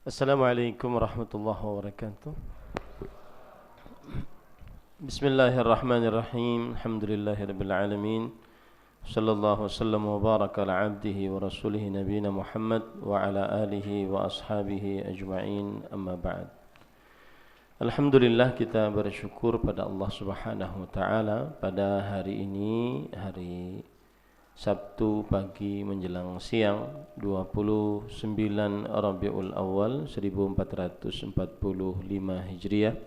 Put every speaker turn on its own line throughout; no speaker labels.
Assalamualaikum warahmatullahi wabarakatuh. Bismillahirrahmanirrahim. Alhamdulillahirabbil alamin. Sallallahu wasallam wa baraka ala abdihi wa rasulih nabiyina Muhammad wa ala alihi wa ashabihi ajma'in. Amma ba'd. Alhamdulillah, kita bersyukur pada Allah Subhanahu wa taala pada hari ini, hari Sabtu pagi menjelang siang 29 Rabiul Awal 1445 Hijriah,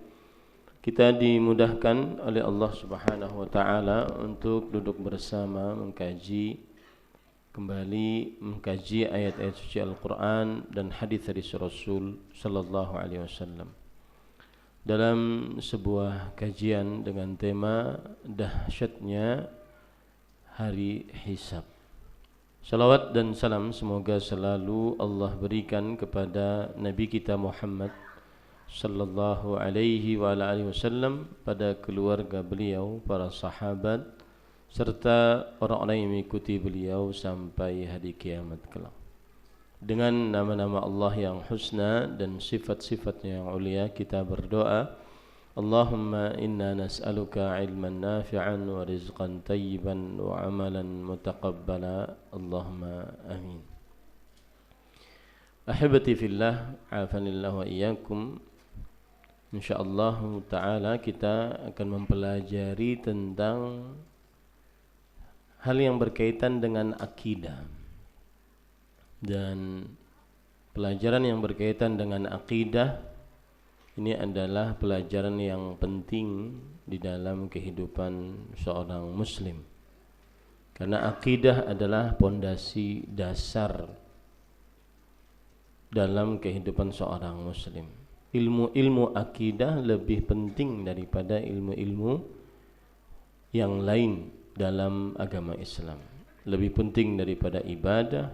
kita dimudahkan oleh Allah Subhanahu wa taala untuk duduk bersama mengkaji ayat-ayat suci Al-Qur'an dan hadis-hadis Rasul sallallahu alaihi wasallam dalam sebuah kajian dengan tema dahsyatnya hari hisab. Salawat dan salam semoga selalu Allah berikan kepada Nabi kita Muhammad sallallahu alaihi wa alihi wasallam, pada keluarga beliau, para sahabat, serta orang-orang yang mengikuti beliau sampai hari kiamat kelak. Dengan nama-nama Allah yang husna dan sifat-sifatnya yang ulia, kita berdoa, Allahumma inna nas'aluka ilman nafi'an wa rizqan tayyiban wa amalan mutaqabbala. Allahumma amin. Ahibati fillah, afanillahu wa iyyakum. InsyaAllah ta'ala kita akan mempelajari tentang hal yang berkaitan dengan akidah. Dan pelajaran yang berkaitan dengan akidah ini adalah pelajaran yang penting di dalam kehidupan seorang muslim, karena akidah adalah pondasi dasar dalam kehidupan seorang muslim. Ilmu akidah lebih penting daripada ilmu-ilmu yang lain dalam agama Islam. Lebih penting daripada ibadah,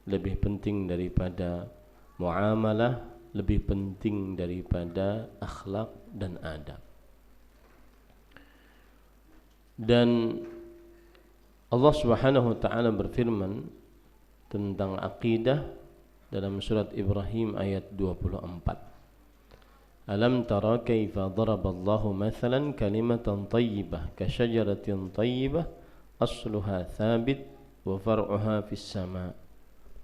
lebih penting daripada muamalah, lebih penting daripada akhlak dan adab. Dan Allah Subhanahu wa taala berfirman tentang akidah dalam surat Ibrahim ayat 24. Alam tara kaifa daraballahu mathalan kalimatan thayyibah kasyajaratin thayyibah asluha thabit wa far'uha fis sama'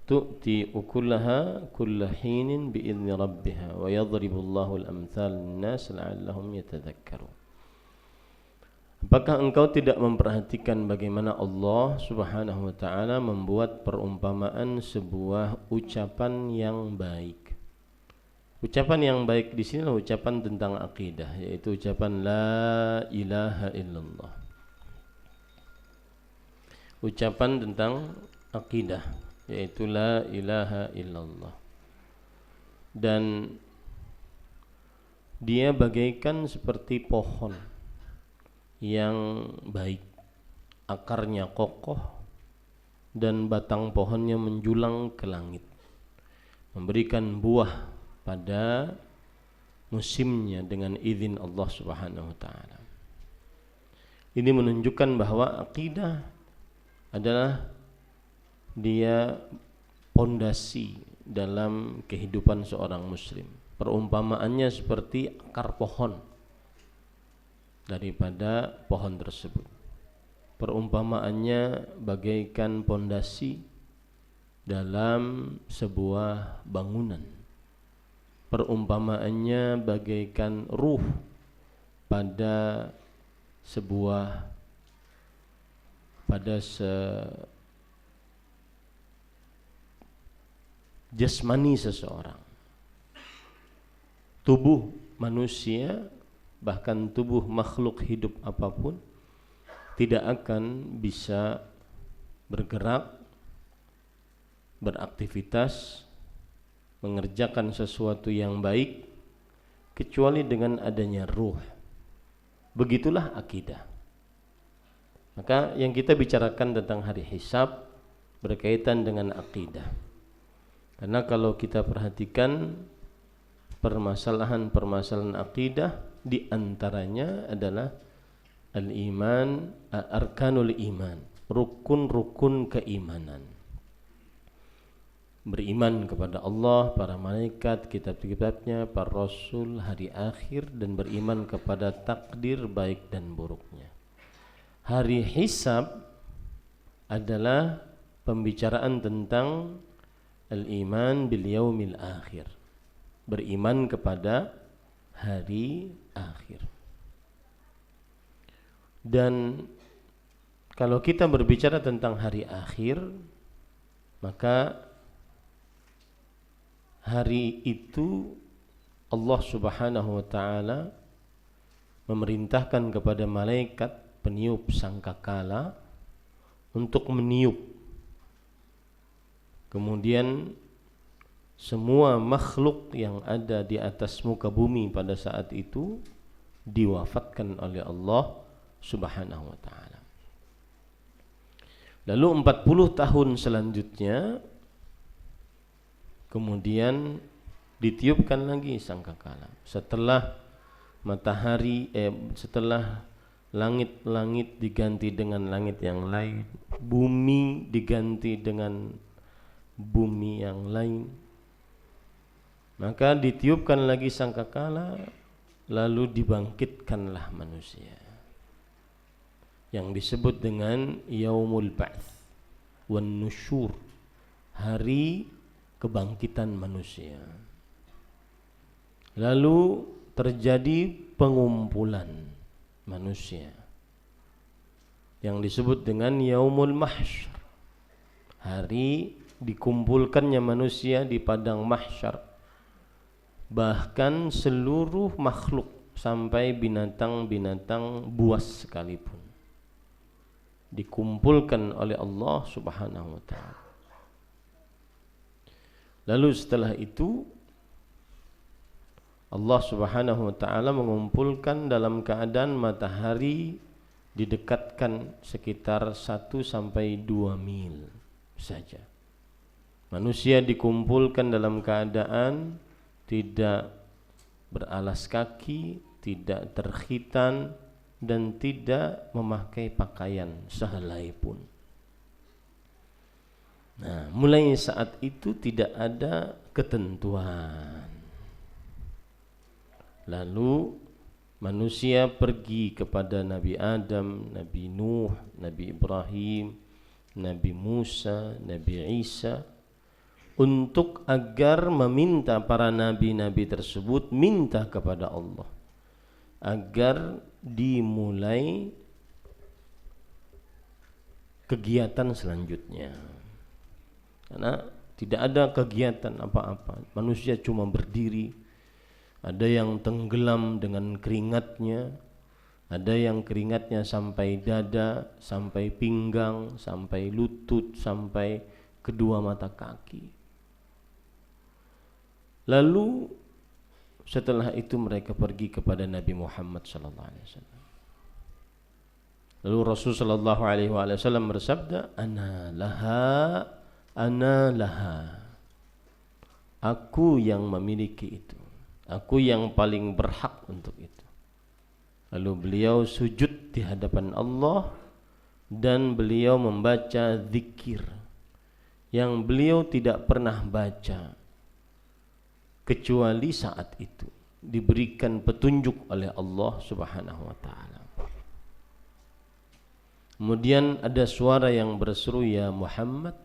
tu'ti ukulaha kulla hinin bi'izni rabbiha wa yadribullahu al-amthal lin-nas la'allahum yatadhakkarun. Apakah engkau tidak memperhatikan bagaimana Allah Subhanahu wa taala membuat perumpamaan sebuah ucapan yang baik? Ucapan yang baik di sini adalah ucapan tentang akidah, yaitu ucapan la ilaha illallah. Ucapan tentang akidah, yaitu la ilaha illallah. Dan dia bagaikan seperti pohon yang baik, akarnya kokoh dan batang pohonnya menjulang ke langit, memberikan buah pada musimnya dengan izin Allah Subhanahu wa taala. Ini menunjukkan bahwa akidah adalah dia pondasi dalam kehidupan seorang muslim. Perumpamaannya seperti akar pohon daripada pohon tersebut. Perumpamaannya bagaikan pondasi dalam sebuah bangunan. Perumpamaannya bagaikan ruh pada jasmani seseorang. Tubuh manusia, bahkan tubuh makhluk hidup apapun, tidak akan bisa bergerak, beraktivitas, mengerjakan sesuatu yang baik kecuali dengan adanya ruh. Begitulah akidah. Maka yang kita bicarakan tentang hari hisab berkaitan dengan akidah. Karena kalau kita perhatikan permasalahan-permasalahan akidah, di antaranya adalah al-iman, arkanul iman, rukun-rukun keimanan. beriman kepada Allah, para malaikat, kitab-kitabnya, para rasul, hari akhir, dan beriman kepada takdir baik dan buruknya. Hari hisab adalah pembicaraan tentang al-iman bil yaumil akhir, beriman kepada hari akhir. Dan kalau kita berbicara tentang hari akhir, maka hari itu Allah Subhanahu wa ta'ala memerintahkan kepada malaikat peniup sangkakala untuk meniup. Kemudian semua makhluk yang ada di atas muka bumi pada saat itu diwafatkan oleh Allah Subhanahu wa ta'ala. Lalu 40 tahun selanjutnya kemudian ditiupkan lagi sangkakala. Setelah setelah langit-langit diganti dengan langit yang lain, bumi diganti dengan bumi yang lain, maka ditiupkan lagi sangkakala, lalu dibangkitkanlah manusia, yang disebut dengan yaumul ba'ts wan nusyur, hari kebangkitan manusia. Lalu terjadi pengumpulan manusia yang disebut dengan yaumul mahsyar, hari dikumpulkannya manusia di padang mahsyar. Bahkan seluruh makhluk sampai binatang-binatang buas sekalipun dikumpulkan oleh Allah Subhanahu wa ta'ala. Lalu setelah itu Allah Subhanahu wa ta'ala mengumpulkan dalam keadaan matahari didekatkan sekitar 1 sampai 2 mil saja. Manusia dikumpulkan dalam keadaan tidak beralas kaki, tidak terkhitan, dan tidak memakai pakaian sehelai pun. Nah, mulai saat itu tidak ada ketentuan. Lalu manusia pergi kepada Nabi Adam, Nabi Nuh, Nabi Ibrahim, Nabi Musa, Nabi Isa, untuk agar meminta para nabi-nabi tersebut minta kepada Allah agar dimulai kegiatan selanjutnya. Karena tidak ada kegiatan apa-apa, manusia cuma berdiri. Ada yang tenggelam dengan keringatnya, ada yang keringatnya sampai dada, sampai pinggang, sampai lutut, sampai kedua mata kaki. Lalu setelah itu mereka pergi kepada Nabi Muhammad sallallahu alaihi wasallam. Lalu Rasul sallallahu alaihi wasallam bersabda, "Ana laha, ana laha." Aku yang memiliki itu. Aku yang paling berhak untuk itu. Lalu beliau sujud di hadapan Allah dan beliau membaca zikir yang beliau tidak pernah baca kecuali saat itu diberikan petunjuk oleh Allah Subhanahu wa ta'ala. Kemudian ada suara yang berseru, "Ya Muhammad,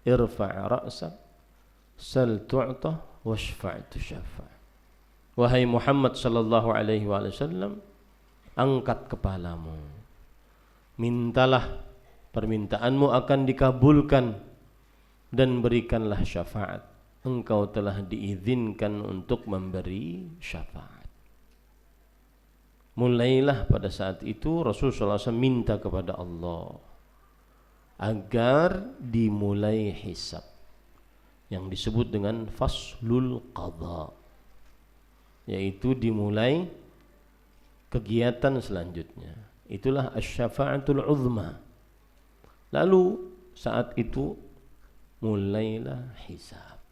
irfa' ra'sak, sal tu'ta, washfa' tushaffa." Wahai Muhammad sallallahu alaihi wasallam, angkat kepalamu, mintalah, permintaanmu akan dikabulkan, dan berikanlah syafaat. Engkau telah diizinkan untuk memberi syafaat. Mulailah pada saat itu Rasulullah SAW minta kepada Allah agar dimulai hisab yang disebut dengan faslul qadha, yaitu dimulai kegiatan selanjutnya. Itulah asy-syafa'atul uzma. Lalu saat itu mulailah hisab.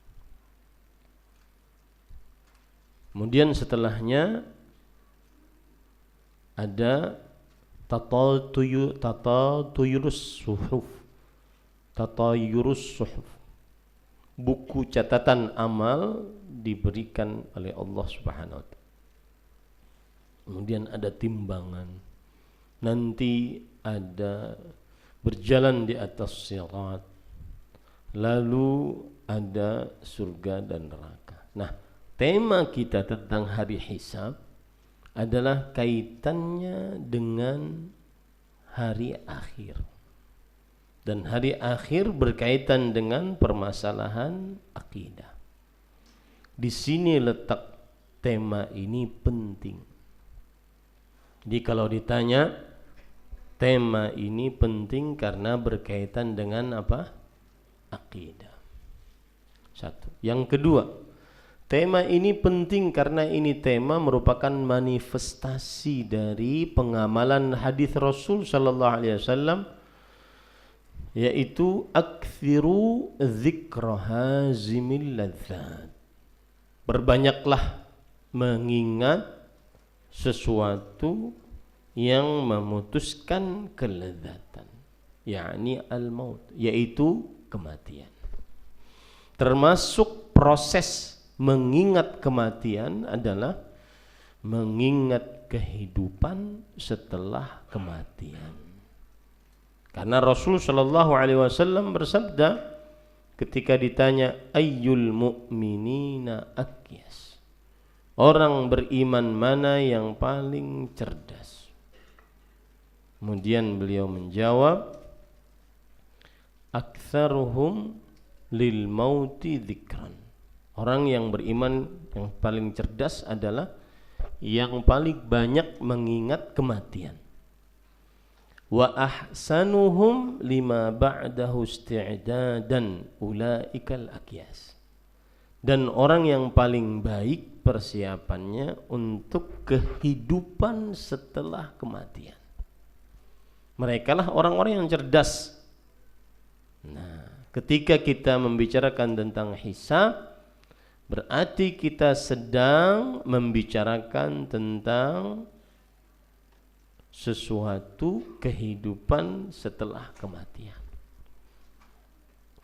Kemudian setelahnya ada tatayurus suhuf. buku catatan amal diberikan oleh Allah Subhanahu wa taala. Kemudian ada timbangan. Nanti ada berjalan di atas sirat. Lalu ada surga dan neraka. Nah, tema kita tentang hari hisab adalah kaitannya dengan hari akhir. Dan hari akhir berkaitan dengan permasalahan akidah. Di sini letak tema ini penting. Jadi kalau ditanya, tema ini penting karena berkaitan dengan apa? Akidah. Satu. Yang kedua, tema ini penting karena ini tema merupakan manifestasi dari pengamalan hadis Rasul sallallahu alaihi wasallam, yaitu aktsiru dzikra hazimil ladzat. Berbanyaklah mengingat sesuatu yang memutuskan kelezatan, yakni al-maut, yaitu kematian. Termasuk proses mengingat kematian adalah mengingat kehidupan setelah kematian. Karena Rasul sallallahu alaihi wasallam bersabda ketika ditanya ayyul mu'minina akyas, orang beriman mana yang paling cerdas? Kemudian beliau menjawab, aktsaruhum lil mauti dzikran. Orang yang beriman yang paling cerdas adalah yang paling banyak mengingat kematian. Wa ahsanuhum lima ba'dahu isti'dadan ulaikal akyas. Dan orang yang paling baik persiapannya untuk kehidupan setelah kematian. Mereka lah orang-orang yang cerdas. Nah, ketika kita membicarakan tentang hisab, berarti kita sedang membicarakan tentang sesuatu kehidupan setelah kematian.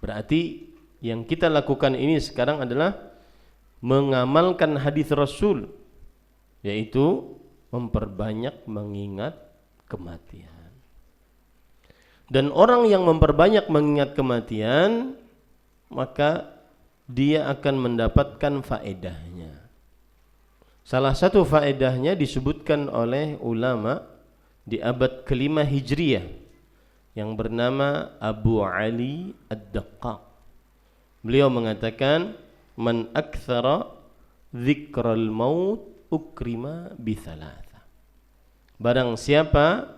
Berarti yang kita lakukan ini sekarang adalah mengamalkan hadis Rasul, yaitu memperbanyak mengingat kematian. Dan orang yang memperbanyak mengingat kematian, maka dia akan mendapatkan faedahnya. Salah satu faedahnya disebutkan oleh ulama di abad kelima Hijriyah yang bernama Abu Ali Ad-Daqqaq. Beliau mengatakan, man aktsara dzikral maut ukrima bi thalatha. Barang siapa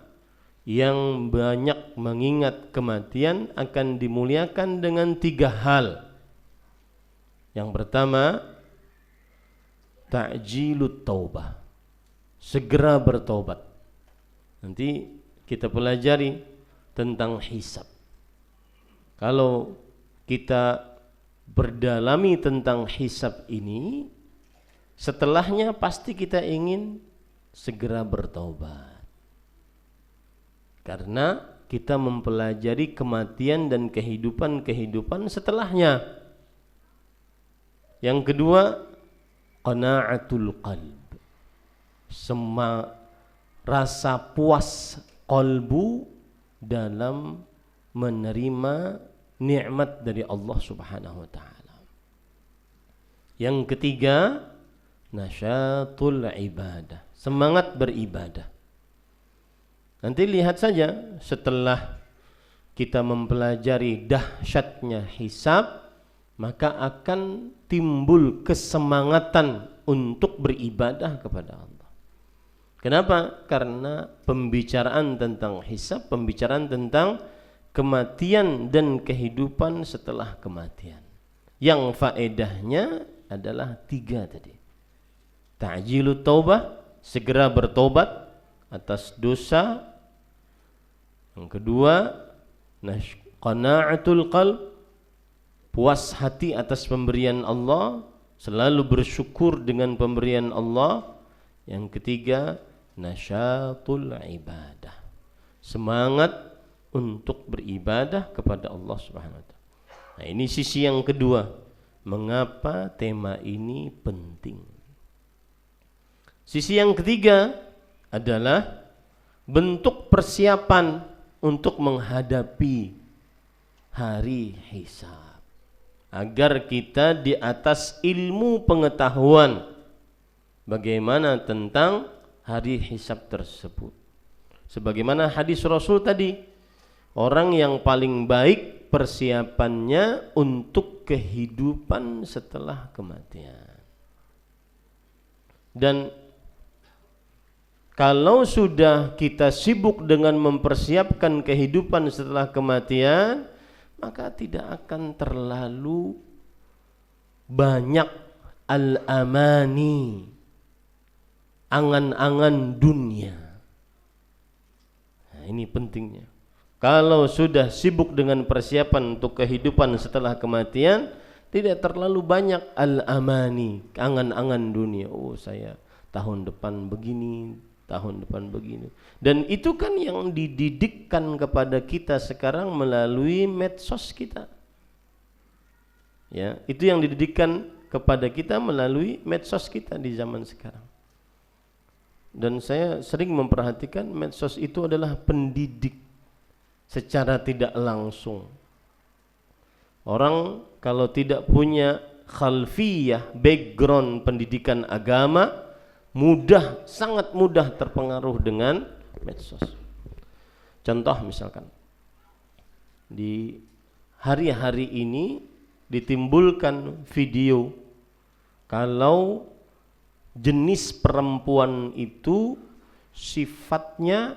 yang banyak mengingat kematian akan dimuliakan dengan 3 hal. Yang pertama, ta'jilut taubah, segera bertobat. Nanti kita pelajari tentang hisab. Kalau kita berdalami tentang hisab ini, setelahnya pasti kita ingin segera bertobat. Karena kita mempelajari kematian dan kehidupan setelahnya. Yang kedua, qana'atul qalb, rasa puas qalbu dalam menerima nikmat dari Allah Subhanahu wa taala. Yang ketiga, nasyatul ibadah, semangat beribadah. Nanti lihat saja setelah kita mempelajari dahsyatnya hisab, maka akan timbul kesemangatan untuk beribadah kepada Allah. Kenapa? Karena pembicaraan tentang hisab, pembicaraan tentang kematian dan kehidupan setelah kematian. Yang faedahnya adalah 3 tadi. Ta'jilut taubah, segera bertobat atas dosa. Yang kedua, qana'atul qalb, puas hati atas pemberian Allah, selalu bersyukur dengan pemberian Allah. Yang ketiga, nasyatul ibadah, semangat untuk beribadah kepada Allah Subhanahu wa taala. Nah, ini sisi yang kedua. Mengapa tema ini penting? Sisi yang ketiga adalah bentuk persiapan untuk menghadapi hari hisab. Agar kita di atas ilmu pengetahuan bagaimana tentang hari hisab tersebut. Sebagaimana hadis Rasul tadi, orang yang paling baik persiapannya untuk kehidupan setelah kematian. Dan kalau sudah kita sibuk dengan mempersiapkan kehidupan setelah kematian, maka tidak akan terlalu banyak al-amani, angan-angan dunia. Nah, ini pentingnya. Kalau sudah sibuk dengan persiapan untuk kehidupan setelah kematian, tidak terlalu banyak al-amani, angan-angan dunia. Oh, saya tahun depan begini, tahun depan begini. Dan itu kan yang dididikkan kepada kita sekarang melalui medsos kita. Ya, itu yang dididikkan kepada kita melalui medsos kita di zaman sekarang. Dan saya sering memperhatikan medsos itu adalah pendidik secara tidak langsung. Orang kalau tidak punya khalfiyah, background pendidikan agama, sangat mudah terpengaruh dengan medsos. Contoh misalkan, di hari-hari ini ditimbulkan video kalau jenis perempuan itu sifatnya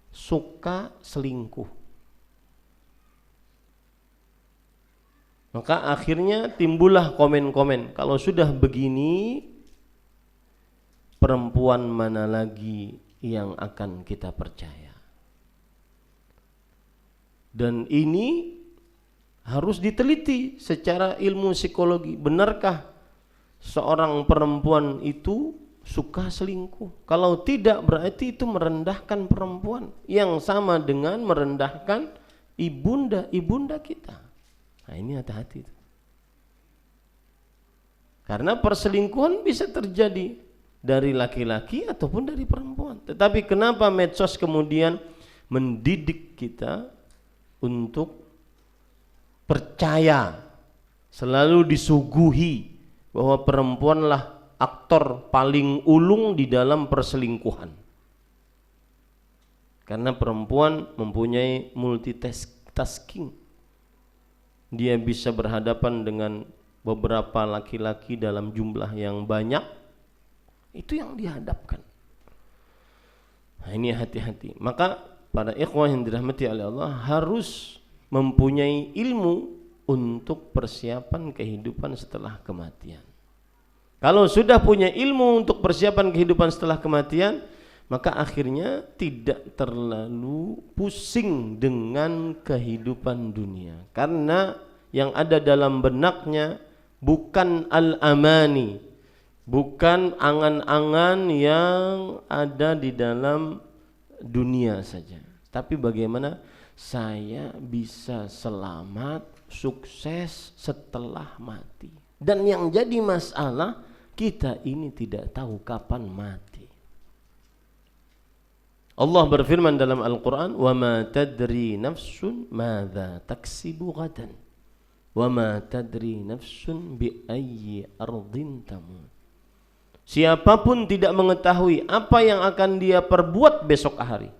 suka selingkuh. Maka akhirnya timbullah komen-komen, kalau sudah begini, perempuan mana lagi yang akan kita percaya? Dan ini harus diteliti secara ilmu psikologi. Benarkah seorang perempuan itu suka selingkuh? Kalau tidak, berarti itu merendahkan perempuan, yang sama dengan merendahkan ibunda kita. Nah, ini hati-hati. Karena perselingkuhan bisa terjadi dari laki-laki ataupun dari perempuan. Tetapi kenapa medsos kemudian mendidik kita untuk percaya, selalu disuguhi bahwa perempuanlah aktor paling ulung di dalam perselingkuhan. Karena perempuan mempunyai multitasking. Dia bisa berhadapan dengan beberapa laki-laki dalam jumlah yang banyak. Itu yang dihadapkan. Nah, ini hati-hati. Maka para ikhwah yang dirahmati oleh Allah harus mempunyai ilmu untuk persiapan kehidupan setelah kematian. Kalau sudah punya ilmu untuk persiapan kehidupan setelah kematian, maka akhirnya tidak terlalu pusing dengan kehidupan dunia. Karena yang ada dalam benaknya bukan al-amani, bukan angan-angan yang ada di dalam dunia saja, tapi bagaimana saya bisa selamat, sukses setelah mati. Dan yang jadi masalah, kita ini tidak tahu kapan mati. Allah berfirman dalam Al-Quran, وَمَا تَدْرِي نَفْسٌ مَاذَا تَكْسِبُ غَدًا وَمَا تَدْرِي نَفْسٌ بِأَيِّ أَرْضٍ تَمُوتُ. Siapapun tidak mengetahui apa yang akan dia perbuat besok hari,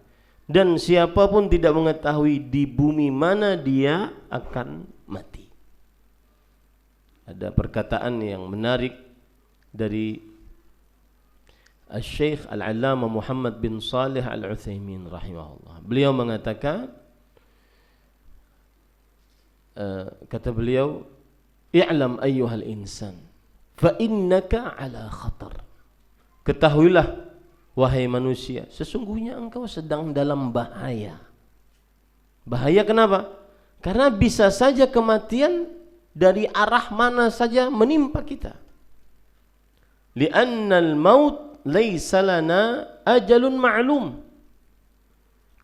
dan siapapun tidak mengetahui di bumi mana dia akan mati. Ada perkataan yang menarik dari Al-Syekh Al-Allamah Muhammad bin Salih Al-Utsaimin rahimahullah. Beliau mengatakan, kata beliau, "I'lam ayyuhal insan, fa innaka ala khatar." Ketahuilah wahai manusia, sesungguhnya engkau sedang dalam bahaya. Bahaya kenapa? Karena bisa saja kematian dari arah mana saja menimpa kita. Li'annal maut laisa lana ajalun ma'lum.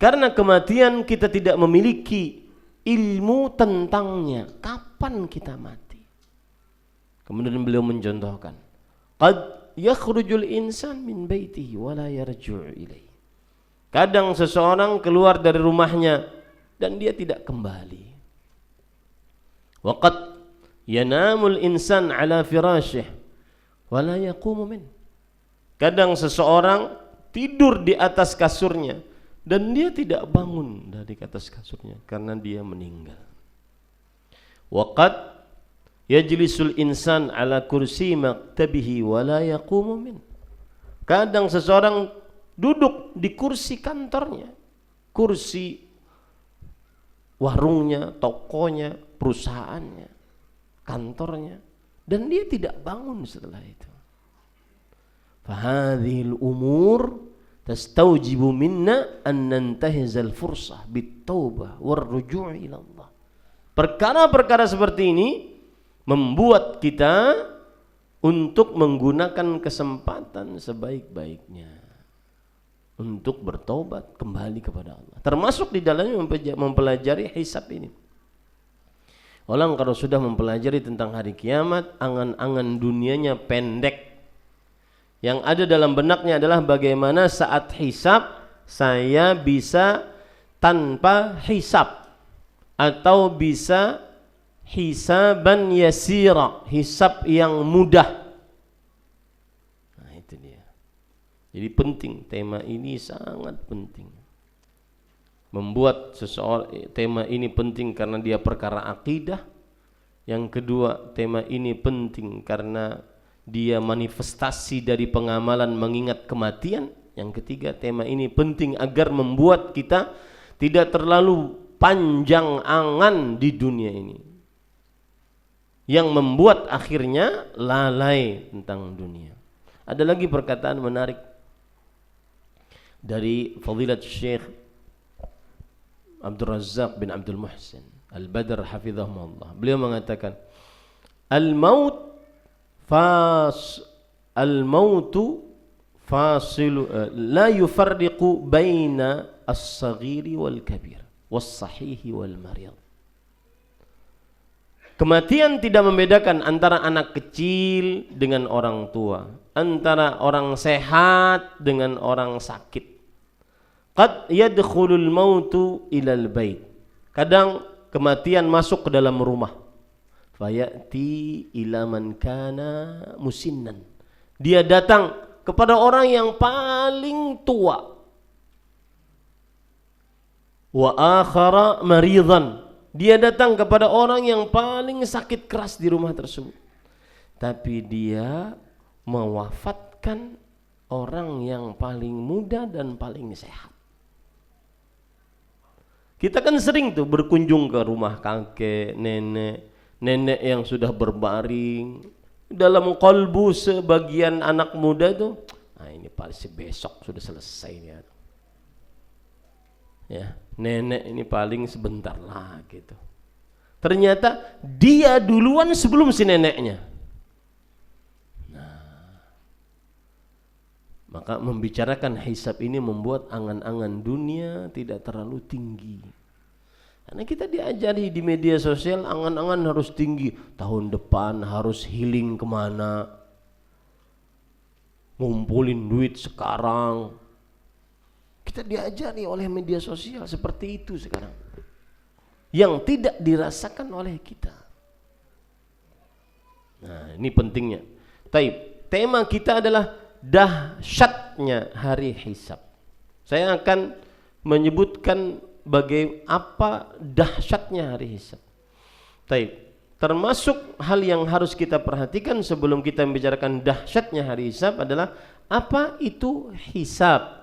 Karena kematian kita tidak memiliki ilmu tentangnya, kapan kita mati. Kemudian beliau mencontohkan, qad yakhrujul insan min baitihi wa la yarji'u ilaihi. Kadang seseorang keluar dari rumahnya dan dia tidak kembali. Wa qad yanamul insan ala firashih wa la yaqumu min. Kadang seseorang tidur di atas kasurnya dan dia tidak bangun dari atas kasurnya karena dia meninggal. Wa qad yajlisul insan ala kursi maktabihi wa la yaqumu min. Kadang seseorang duduk di kursi kantornya, kursi warungnya, tokonya, perusahaannya, kantornya, dan dia tidak bangun setelah itu. Fahadhil umur tastaujibu minna an nantahizal fursah bit-taubah war-ruju' ila Allah. Perkara-perkara seperti ini membuat kita untuk menggunakan kesempatan sebaik-baiknya untuk bertobat kembali kepada Allah. Termasuk di dalamnya mempelajari hisab ini. Orang kalau sudah mempelajari tentang hari kiamat, angan-angan dunianya pendek. Yang ada dalam benaknya adalah bagaimana saat hisab saya bisa tanpa hisab, atau bisa hisaban yasira, hisab yang mudah. Nah itu dia. Jadi penting, tema ini sangat penting. Membuat seseorang, tema ini penting karena dia perkara akidah. Yang kedua, tema ini penting karena dia manifestasi dari pengamalan mengingat kematian. Yang ketiga, tema ini penting agar membuat kita tidak terlalu panjang angan di dunia ini, yang membuat akhirnya lalai tentang dunia. Ada lagi perkataan menarik dari Fadilat Syekh Abdul Razzaq bin Abdul Muhsin Al-Badr hafizahullah. Beliau mengatakan, al-mautu fasilu la yufarriqu baina as-saghiri wal kabir was-sahihi wal marid. Kematian tidak membedakan antara anak kecil dengan orang tua, antara orang sehat dengan orang sakit. Qad yadkhulul mautu ilal bait. Kadang kematian masuk ke dalam rumah. Fayati ila man kana musinnan. Dia datang kepada orang yang paling tua. Wa akhara maridan. Dia datang kepada orang yang paling sakit keras di rumah tersebut. Tapi dia mewafatkan orang yang paling muda dan paling sehat. Kita kan sering tuh berkunjung ke rumah kakek, nenek yang sudah berbaring. Dalam kalbu sebagian anak muda itu, nah ini paling besok sudah selesai ya. Ya, nenek ini paling sebentar lah gitu. Ternyata dia duluan sebelum si neneknya. Nah, maka membicarakan hisab ini membuat angan-angan dunia tidak terlalu tinggi. Karena kita diajari di media sosial angan-angan harus tinggi. Tahun depan harus healing kemana, ngumpulin duit sekarang. Kita diajari oleh media sosial seperti itu sekarang, yang tidak dirasakan oleh kita. Nah ini pentingnya. Tema kita adalah dahsyatnya hari hisab. Saya akan menyebutkan apa dahsyatnya hari hisab. Termasuk hal yang harus kita perhatikan sebelum kita membicarakan dahsyatnya hari hisab adalah apa itu hisab,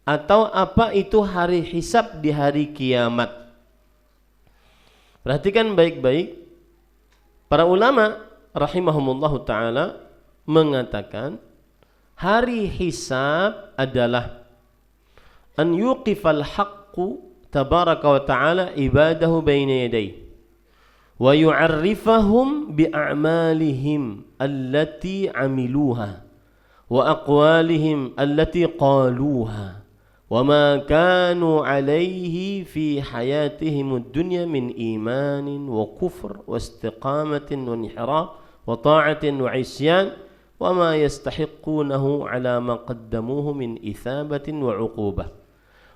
atau apa itu hari hisab di hari kiamat. Perhatikan baik-baik. Para ulama rahimahumullahu ta'ala mengatakan hari hisab adalah an yuqifal haqqu tabaraka wa ta'ala ibadahu baina yadayhi wa yu'arrifahum bi'a'malihim allati amiluha wa aqwalihim allati qaluha wa ma kanu alaihi fi hayatihimud dunya min imanin wa kufr wa istiqamatin wa inhiraf wa ta'atin wa isyan wa ma yastahiqunahu ala ma qaddamuhu min ithabatin wa uqubah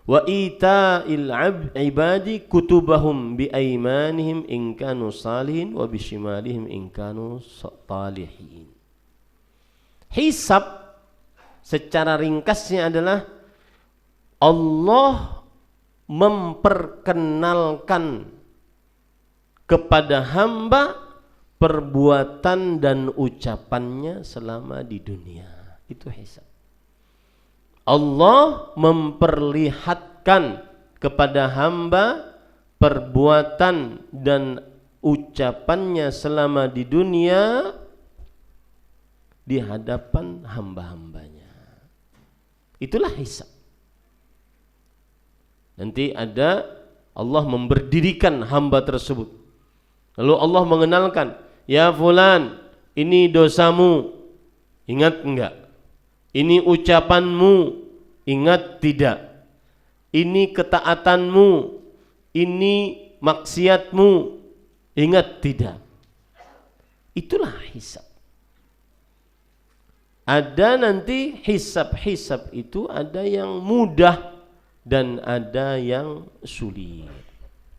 wa ita'il ibadi kutubahum bi aymanihim in kanu salihin wa bi shimalihim in kanu talihin. Hisab secara ringkasnya adalah Allah memperkenalkan kepada hamba perbuatan dan ucapannya selama di dunia. Itu hisab. Allah memperlihatkan kepada hamba perbuatan dan ucapannya selama di dunia di hadapan hamba-hambanya. Itulah hisab. Nanti ada Allah memberdirikan hamba tersebut. Lalu Allah mengenalkan, ya fulan, ini dosamu, ingat enggak? Ini ucapanmu, ingat tidak? Ini ketaatanmu, ini maksiatmu, ingat tidak? Itulah hisab. Ada nanti hisab-hisab itu ada yang mudah dan ada yang sulit.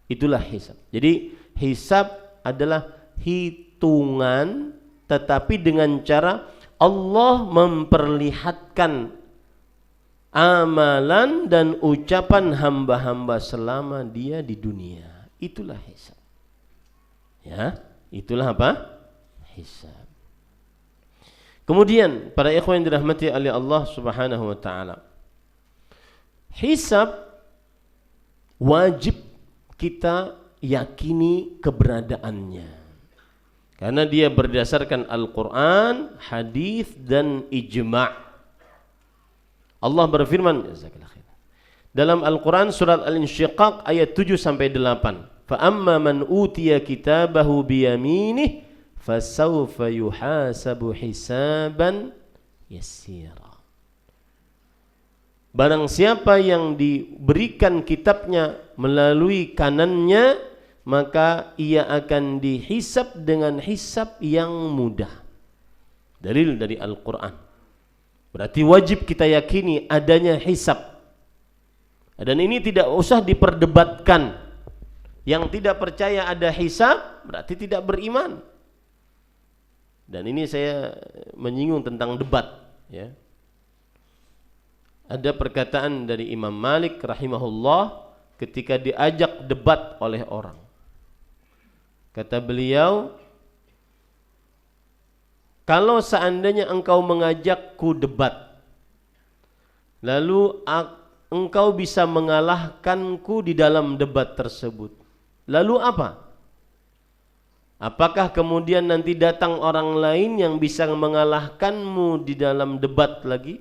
Itulah hisab. Jadi hisab adalah hitungan, tetapi dengan cara Allah memperlihatkan amalan dan ucapan hamba-hamba selama dia di dunia. Itulah hisab. Ya, itulah apa? Hisab. Kemudian para ikhwan yang dirahmati oleh Allah Subhanahu wa taala, hisab wajib kita yakini keberadaannya, karena dia berdasarkan Al-Quran, hadis dan ijma'. Allah berfirman dalam Al-Quran surat Al-Insyiqaq ayat 7-8, fa amma man utiya kitabahu biyaminih fasawfa yuhasabu hisaban yasira. Barang siapa yang diberikan kitabnya melalui kanannya, maka ia akan dihisab dengan hisab yang mudah. Dalil dari Al-Quran. Berarti wajib kita yakini adanya hisab. Dan ini tidak usah diperdebatkan. Yang tidak percaya ada hisab berarti tidak beriman. Dan ini saya menyinggung tentang debat, ya. Ada perkataan dari Imam Malik rahimahullah ketika diajak debat oleh orang. Kata beliau, kalau seandainya engkau mengajakku debat, lalu engkau bisa mengalahkanku di dalam debat tersebut, lalu apa? Apakah kemudian nanti datang orang lain yang bisa mengalahkanmu di dalam debat lagi?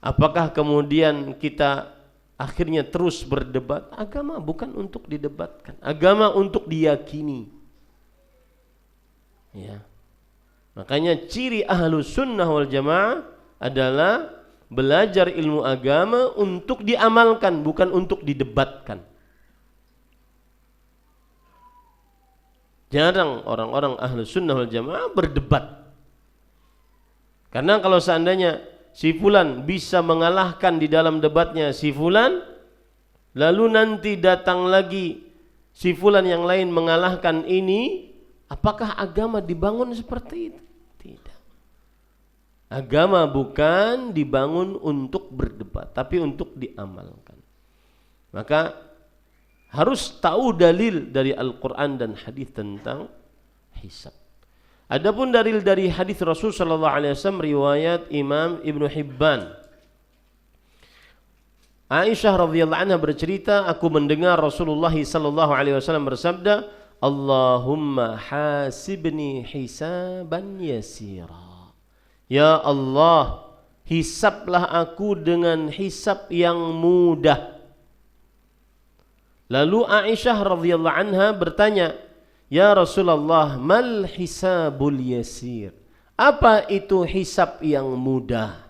Apakah kemudian kita akhirnya terus berdebat? Agama bukan untuk didebatkan, agama untuk diyakini. Ya. Makanya ciri ahlus sunnah wal jamaah adalah belajar ilmu agama untuk diamalkan, bukan untuk didebatkan. Jarang orang-orang ahlus sunnah wal jamaah berdebat. Karena kalau seandainya si fulan bisa mengalahkan di dalam debatnya si fulan, lalu nanti datang lagi si fulan yang lain mengalahkan ini, apakah agama dibangun seperti itu? Tidak. Agama bukan dibangun untuk berdebat, tapi untuk diamalkan. Maka harus tahu dalil dari Al-Quran dan hadis tentang hisab. Adapun dalil dari hadis Rasul sallallahu alaihi wasallam riwayat Imam Ibnu Hibban. Aisyah radhiyallahu anha bercerita, aku mendengar Rasulullah sallallahu alaihi wasallam bersabda, Allahumma hasibni hisaban yasira. Ya Allah, hisablah aku dengan hisab yang mudah. Lalu Aisyah radhiyallahu anha bertanya, ya Rasulullah, mal hisabul yasir? Apa itu hisab yang mudah?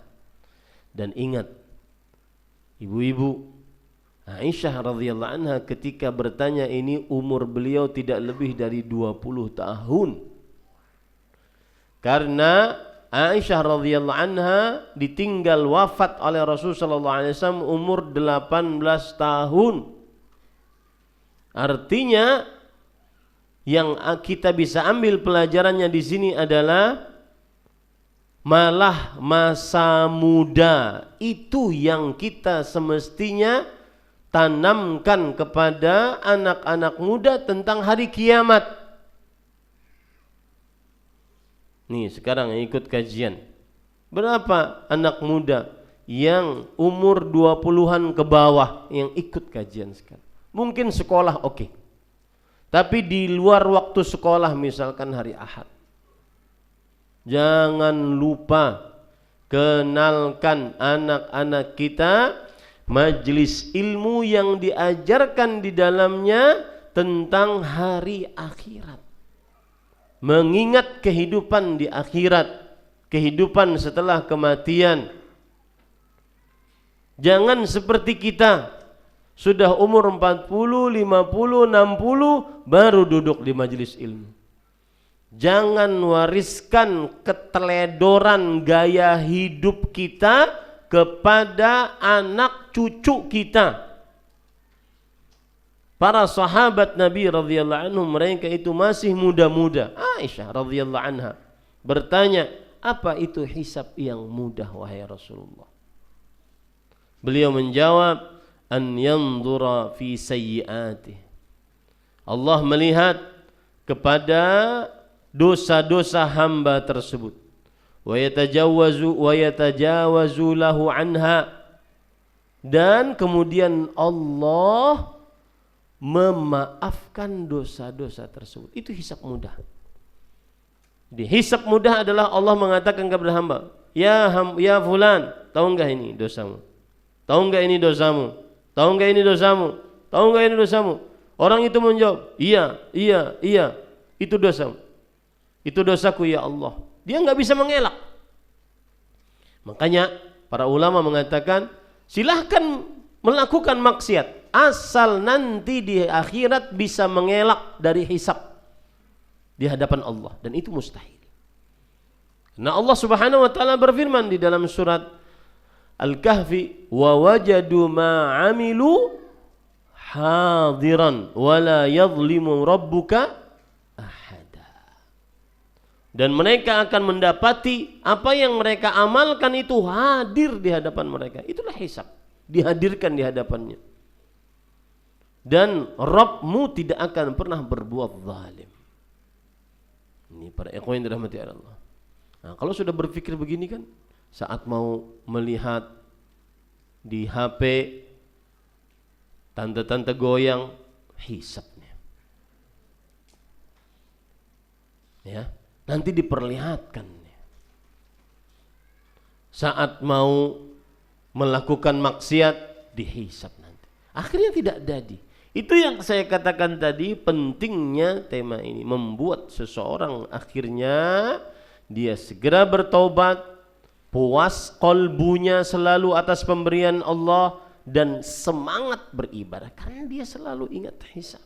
Dan ingat, ibu-ibu. Aisyah radhiyallahu anha ketika bertanya ini umur beliau tidak lebih dari 20 tahun. Karena Aisyah radhiyallahu anha ditinggal wafat oleh Rasul sallallahu alaihi wasallam umur 18 tahun. Artinya yang kita bisa ambil pelajarannya di sini adalah malah masa muda itu yang kita semestinya tanamkan kepada anak-anak muda tentang hari kiamat. Nih sekarang yang ikut kajian, berapa anak muda yang umur 20-an ke bawah yang ikut kajian sekarang? Mungkin sekolah oke. Tapi di luar waktu sekolah misalkan hari Ahad, jangan lupa kenalkan anak-anak kita majelis ilmu yang diajarkan di dalamnya tentang hari akhirat. Mengingat kehidupan di akhirat, kehidupan setelah kematian. Jangan seperti kita sudah umur 40, 50, 60 baru duduk di majelis ilmu. Jangan wariskan keteledoran gaya hidup kita kepada anak cucu kita. Para sahabat Nabi radhiyallahu anhum mereka itu masih muda-muda. Aisyah radhiyallahu anha bertanya, apa itu hisab yang mudah wahai Rasulullah? Beliau menjawab, an yanzura fi sayyi'atih. Allah melihat kepada dosa-dosa hamba tersebut. Wa yatajawazu lahu anha, dan kemudian Allah memaafkan dosa-dosa tersebut. Itu hisab mudah. Di hisab mudah adalah Allah mengatakan kepada hamba, ya fulan, tahu enggak ini dosamu? Tahu enggak ini dosamu? Tahu enggak ini dosamu? Tahu enggak ini dosamu? Orang itu menjawab, iya, itu dosamu. Itu dosaku ya Allah. Dia enggak bisa mengelak. Makanya para ulama mengatakan, silahkan melakukan maksiat asal nanti di akhirat bisa mengelak dari hisab di hadapan Allah, dan itu mustahil. Karena Allah Subhanahu wa taala berfirman di dalam surat Al-Kahfi, wa wajadu ma 'amilu hadiran wa la yadhlimu rabbuka ahada. Dan mereka akan mendapati apa yang mereka amalkan itu hadir di hadapan mereka. Itulah hisab, dihadirkan di hadapannya. Dan Rabbmu tidak akan pernah berbuat zalim. Ini para ikhwan yang dirahmati Allah. Nah, kalau sudah berpikir begini kan, saat mau melihat di HP tante-tante goyang, hisabnya. Ya, nanti diperlihatkan. Saat mau melakukan maksiat, dihisab nanti. Akhirnya tidak jadi. Itu yang saya katakan tadi, pentingnya tema ini, membuat seseorang akhirnya dia segera bertaubat, puas qalbunya selalu atas pemberian Allah, dan semangat beribadah karena dia selalu ingat hisab.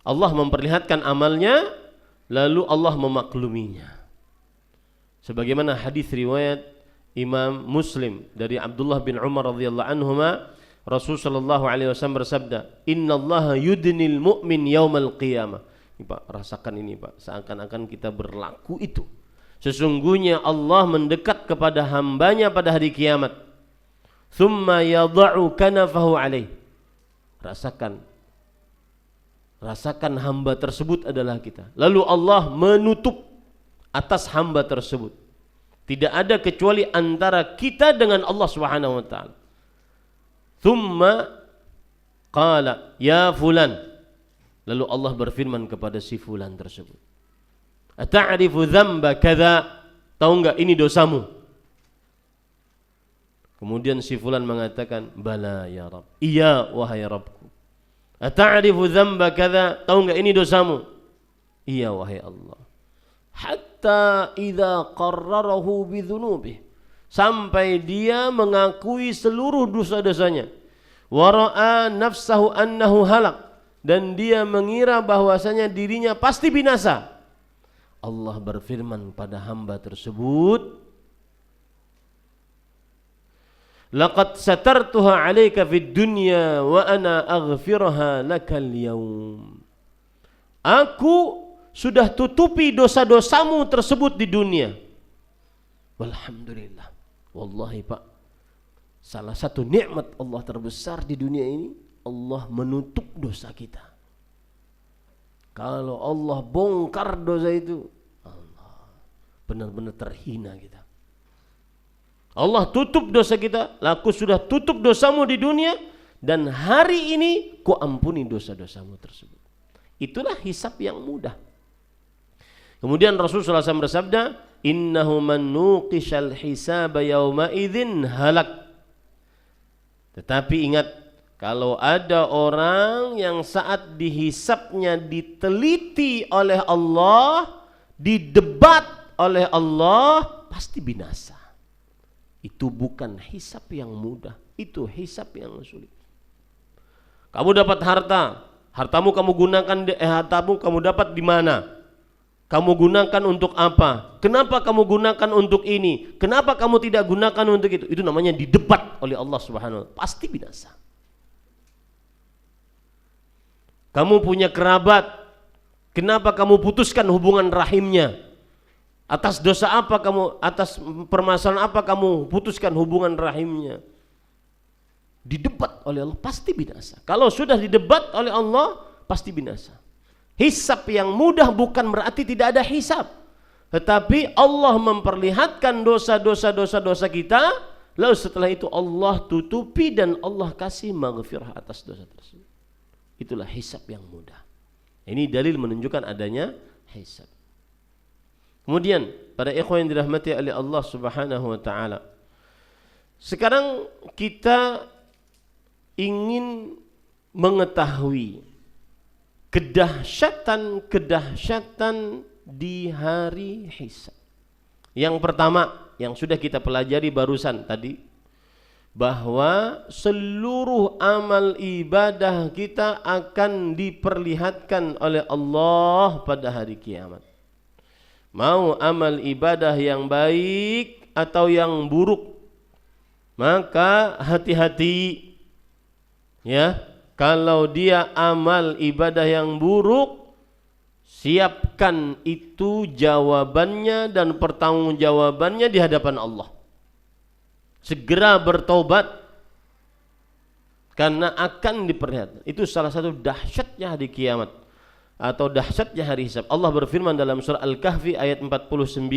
Allah memperlihatkan amalnya, lalu Allah memakluminya. Sebagaimana hadis riwayat Imam Muslim dari Abdullah bin Umar radhiyallahu anhuma, Rasul sallallahu alaihi wasallam bersabda, "Innallaha yudnil mu'min yaumal qiyamah." Ini Pak, rasakan ini Pak, seakan-akan kita berlaku itu. Sesungguhnya Allah mendekat kepada hambanya pada hari kiamat. Thumma yada'u kanafahu alaih. Rasakan hamba tersebut adalah kita. Lalu Allah menutup atas hamba tersebut. Tidak ada kecuali antara kita dengan Allah Subhanahu wa taala. Thumma qala ya fulan. Lalu Allah berfirman kepada si fulan tersebut, ata'rifu dzamba kadza? Tahu enggak ini dosamu? Kemudian si fulan mengatakan, bala ya Rabb. Iya wahai Rabbku. Ata'rifu dzamba kadza? Tahu enggak ini dosamu? Iya wahai Allah. Hatta idza qarrarahu bidzunubihi, sampai dia mengakui seluruh dosa-dosanya. Wa ra'a nafsahu annahu halak, dan dia mengira bahwasanya dirinya pasti binasa. Allah berfirman pada hamba tersebut, laqad satartuha 'alaika fid dunya wa ana aghfirha lakal yaum. Aku sudah tutupi dosa-dosamu tersebut di dunia. Walhamdulillah. Wallahi Pak, salah satu nikmat Allah terbesar di dunia ini, Allah menutup dosa kita. Kalau Allah bongkar dosa itu, Allah benar-benar terhina kita. Allah tutup dosa kita, aku sudah tutup dosamu di dunia, dan hari ini ku ampuni dosa-dosamu tersebut. Itulah hisab yang mudah. Kemudian Rasulullah SAW bersabda, innahu man nuqishal hisaba yawma idzin halak. Tetapi ingat, kalau ada orang yang saat dihisabnya diteliti oleh Allah, didebat oleh Allah, pasti binasa. Itu bukan hisab yang mudah, itu hisab yang sulit. Kamu dapat hartamu kamu gunakan, hartamu kamu dapat di mana? Kamu gunakan untuk apa? Kenapa kamu gunakan untuk ini? Kenapa kamu tidak gunakan untuk itu? Itu namanya didebat oleh Allah Subhanahu wa taala. Pasti binasa. Kamu punya kerabat, kenapa kamu putuskan hubungan rahimnya? Atas dosa apa kamu, atas permasalahan apa kamu putuskan hubungan rahimnya? Didebat oleh Allah, pasti binasa. Kalau sudah didebat oleh Allah, pasti binasa. Hisab yang mudah bukan berarti tidak ada hisab, tetapi Allah memperlihatkan dosa-dosa kita, lalu setelah itu Allah tutupi dan Allah kasih maghfirah atas dosa tersebut. Itulah hisab yang mudah. Ini dalil menunjukkan adanya hisab. Kemudian para ikhwan yang dirahmati oleh Allah Subhanahu wa taala, sekarang kita ingin mengetahui kedahsyatan di hari hisab. Yang pertama yang sudah kita pelajari barusan tadi, bahwa seluruh amal ibadah kita akan diperlihatkan oleh Allah pada hari kiamat. Mau amal ibadah yang baik atau yang buruk, maka hati-hati ya. Kalau dia amal ibadah yang buruk, siapkan itu jawabannya dan pertanggungjawabannya di hadapan Allah. Segera bertobat, karena akan diperlihatkan. Itu salah satu dahsyatnya hari kiamat atau dahsyatnya hari hisab. Allah berfirman dalam surah Al-Kahfi ayat 49,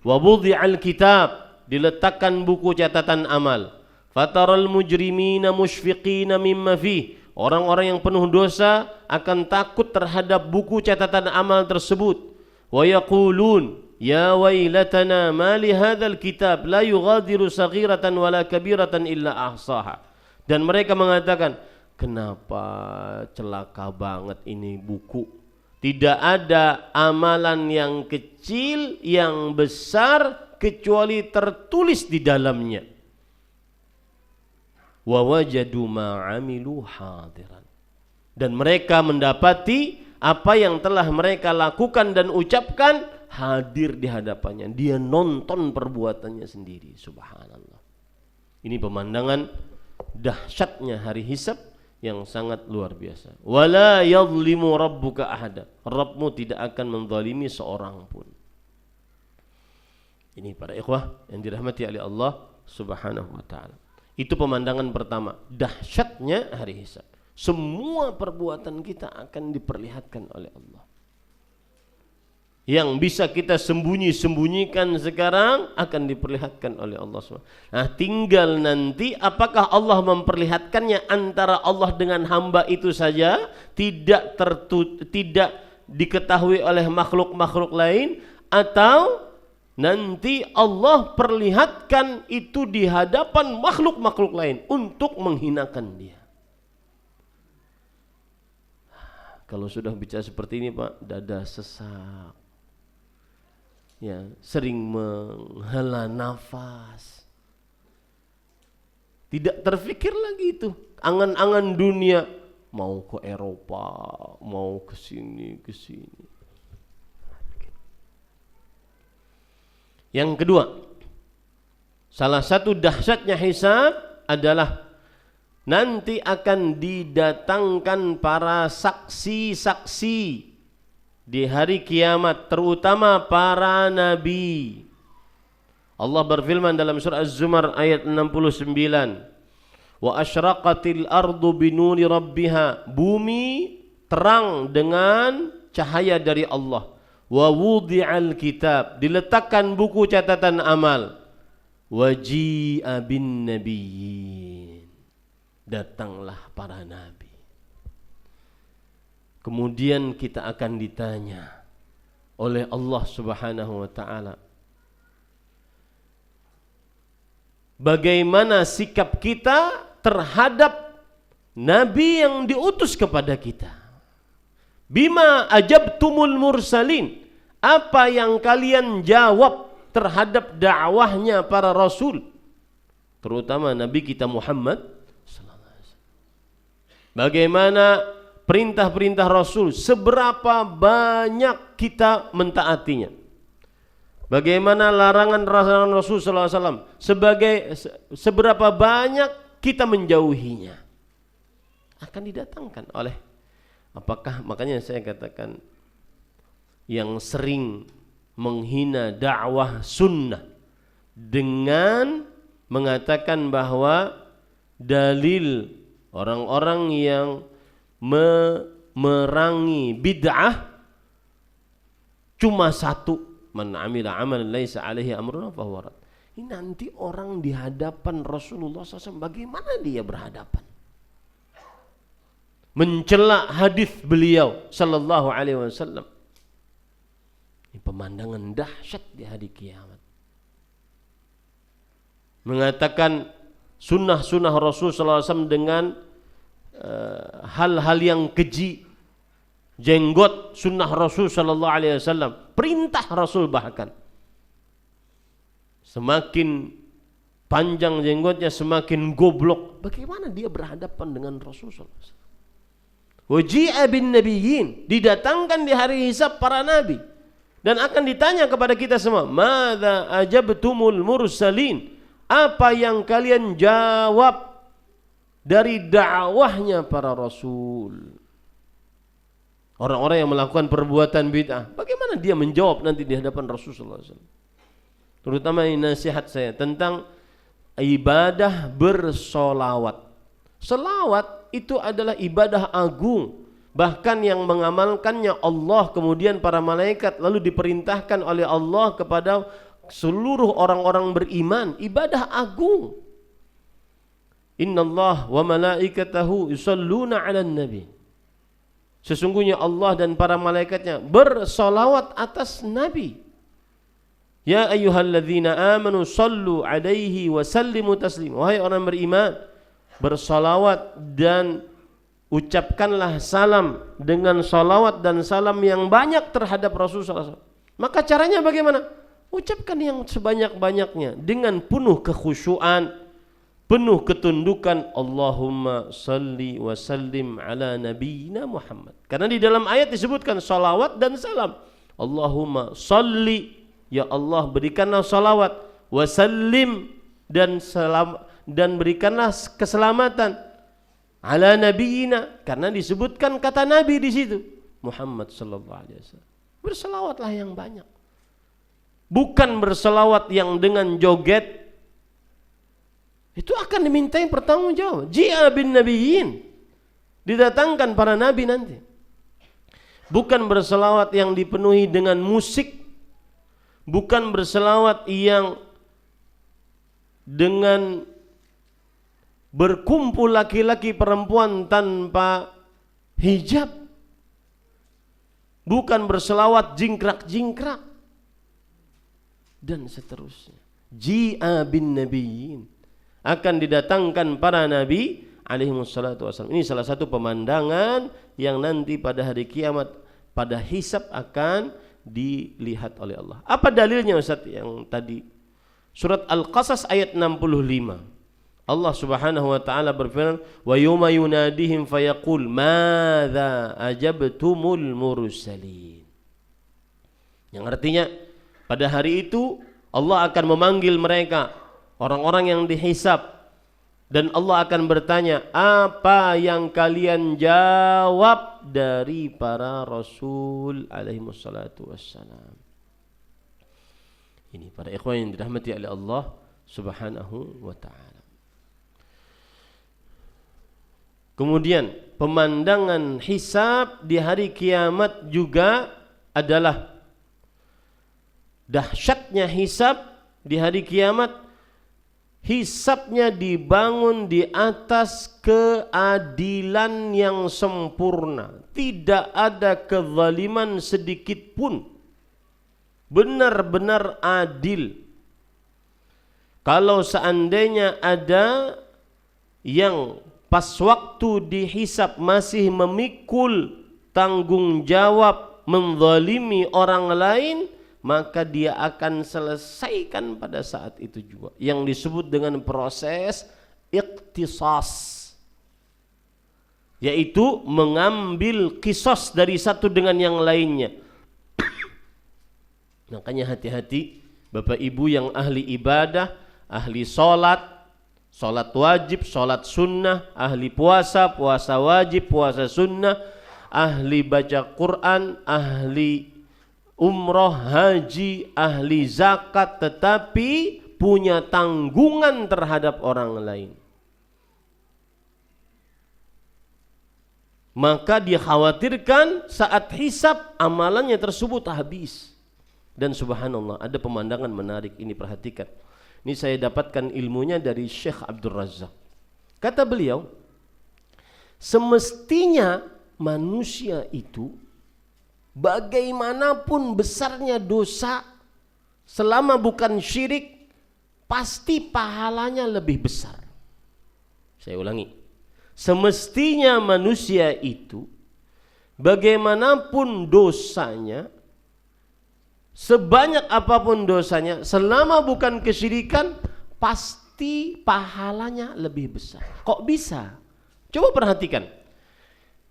wa wudhi'al kitab, diletakkan buku catatan amal. Fataral mujrimina musyfiqina mimma fi, orang-orang yang penuh dosa akan takut terhadap buku catatan amal tersebut. Wa yaqulun ya wailatana ma li hadzal kitab la yughadiru saghiratan wala kabiratan illa ahsaha. Dan mereka mengatakan, kenapa celaka banget ini buku, tidak ada amalan yang kecil yang besar kecuali tertulis di dalamnya. Wa wajadu ma 'amilu hadiran, dan mereka mendapati apa yang telah mereka lakukan dan ucapkan hadir di hadapannya. Dia nonton perbuatannya sendiri. Subhanallah. Ini pemandangan dahsyatnya hari hisab yang sangat luar biasa. Wala yadhlimu rabbuka ahada, Rabbmu tidak akan menzalimi seorang pun. Ini para ikhwah yang dirahmati oleh Allah Subhanahu wa taala. Itu pemandangan pertama, dahsyatnya hari hisab. Semua perbuatan kita akan diperlihatkan oleh Allah. Yang bisa kita sembunyikan sekarang akan diperlihatkan oleh Allah SWT. Nah, tinggal nanti apakah Allah memperlihatkannya antara Allah dengan hamba itu saja, tidak diketahui oleh makhluk-makhluk lain, atau nanti Allah perlihatkan itu di hadapan makhluk-makhluk lain untuk menghinakan dia. Kalau sudah bicara seperti ini Pak, dada sesak. ya, sering menghela nafas. Tidak terfikir lagi itu angan-angan dunia, mau ke Eropa, mau ke sini, ke sini. Yang kedua, salah satu dahsyatnya hisab adalah nanti akan didatangkan para saksi-saksi di hari kiamat, terutama para nabi. Allah berfirman dalam surah Az-Zumar ayat 69, wa asyraqatil ardu binuri rabbiha, bumi terang dengan cahaya dari Allah. Wa wudi'al kitab, diletakkan buku catatan amal. Waji'a bin nabiyyin, datanglah para nabi. Kemudian kita akan ditanya oleh Allah Subhanahu wa taala, bagaimana sikap kita terhadap nabi yang diutus kepada kita? Bima ajabtumul mursalin, apa yang kalian jawab terhadap dakwahnya para rasul, terutama nabi kita Muhammad sallallahu alaihi wasallam. Bagaimana perintah-perintah rasul, seberapa banyak kita mentaatinya? Bagaimana larangan-larangan Rasul sallallahu alaihi wasallam, seberapa banyak kita menjauhinya? Akan didatangkan oleh, apakah, makanya saya katakan yang sering menghina dakwah sunnah dengan mengatakan bahwa dalil orang-orang yang memerangi bid'ah cuma satu, man amila amalan laisa alaihi amruna fahuwa rad. Ini nanti orang di hadapan Rasulullah SAW, bagaimana dia berhadapan? Mencela hadis beliau sallallahu alaihi wasallam. Ini pemandangan dahsyat di hari kiamat. Mengatakan sunnah-sunnah Rasul sallallahu alaihi wasallam dengan hal-hal yang keji. Jenggot sunnah Rasul sallallahu alaihi wasallam, perintah Rasul bahkan. Semakin panjang jenggotnya semakin goblok. Bagaimana dia berhadapan dengan Rasul sallallahu alaihi wasallam? Waji'a bin nabiyyin, didatangkan di hari hisab para nabi dan akan ditanya kepada kita semua, madza ajabtumul mursalin, apa yang kalian jawab dari dakwahnya para rasul? Orang-orang yang melakukan perbuatan bid'ah, bagaimana dia menjawab nanti di hadapan Rasulullah SAW? Terutama ini nasihat saya tentang ibadah bersolawat. Selawat itu adalah ibadah agung. Bahkan yang mengamalkannya Allah, kemudian para malaikat, lalu diperintahkan oleh Allah kepada seluruh orang-orang beriman. Ibadah agung. Innallah wa malaikatahu yusalluna 'alan nabi. Sesungguhnya Allah dan para malaikatnya bersolawat atas Nabi. Ya ayyuhalladzina amanu sallu alaihi wa sallimu taslim. Wahai orang beriman, bersolawat dan ucapkanlah salam dengan solawat dan salam yang banyak terhadap Rasulullah SAW. Maka caranya bagaimana? Ucapkan yang sebanyak-banyaknya dengan penuh kekhusyuan, penuh ketundukan. Allahumma salli wa sallim ala nabiyyina Muhammad. Karena di dalam ayat disebutkan salawat dan salam. Allahumma salli, ya Allah berikanlah salawat, wa sallim, dan salam, dan berikanlah keselamatan ala nabiyyina, karena disebutkan kata nabi di situ, Muhammad sallallahu alaihi wasallam. Berselawatlah yang banyak. Bukan berselawat yang dengan joget. Itu akan dimintai pertanggungjawab. Ji'a bin nabiyyin, didatangkan para nabi nanti. Bukan berselawat yang dipenuhi dengan musik, bukan berselawat yang dengan berkumpul laki-laki perempuan tanpa hijab, bukan berselawat jingkrak-jingkrak, dan seterusnya. Ji'a bin nabiyyin, akan didatangkan para nabi alaihi wassalatu wassalam. Ini salah satu pemandangan yang nanti pada hari kiamat, pada hisab akan dilihat oleh Allah. Apa dalilnya Ustaz yang tadi? Surat Al-Qasas ayat 65. Allah Subhanahu wa taala berfirman, "Wa yawma yunadihim fayaqul madza ajabtumul mursalin." Yang artinya pada hari itu Allah akan memanggil mereka, orang-orang yang dihisab, dan Allah akan bertanya, apa yang kalian jawab dari para rasul alaihi wassalatu wassalam. Ini para ikhwan yang dirahmati oleh Allah Subhanahu wa taala. Kemudian pemandangan hisab di hari kiamat juga adalah dahsyatnya hisab di hari kiamat. Hisabnya dibangun di atas keadilan yang sempurna. Tidak ada kezaliman sedikit pun. Benar-benar adil. Kalau seandainya ada yang pas waktu dihisab masih memikul tanggung jawab menzalimi orang lain, maka dia akan selesaikan pada saat itu juga, yang disebut dengan proses iqtisas, yaitu mengambil kisos dari satu dengan yang lainnya. Makanya hati-hati Bapak Ibu yang ahli ibadah, ahli sholat wajib, sholat sunnah, ahli puasa wajib, puasa sunnah, ahli baca Quran, ahli umroh, haji, ahli zakat, tetapi punya tanggungan terhadap orang lain. Maka dikhawatirkan saat hisab amalannya tersebut habis. Dan subhanallah, ada pemandangan menarik ini, perhatikan. Ini saya dapatkan ilmunya dari Syekh Abdul Razak. Kata beliau, semestinya manusia itu bagaimanapun besarnya dosa, selama bukan syirik, pasti pahalanya lebih besar. Saya ulangi, semestinya manusia itu bagaimanapun dosanya, sebanyak apapun dosanya, selama bukan kesyirikan, pasti pahalanya lebih besar. Kok bisa? Coba perhatikan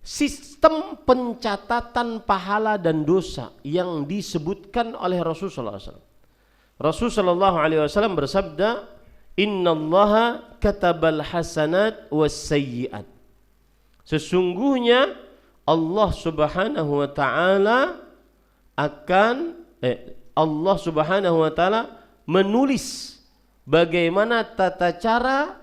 sistem pencatatan pahala dan dosa yang disebutkan oleh Rasulullah SAW. Rasulullah SAW bersabda, "Innallaha katabal hasanat was sayyi'at." Sesungguhnya Allah Subhanahu wa taala Allah Subhanahu wa taala menulis bagaimana tata cara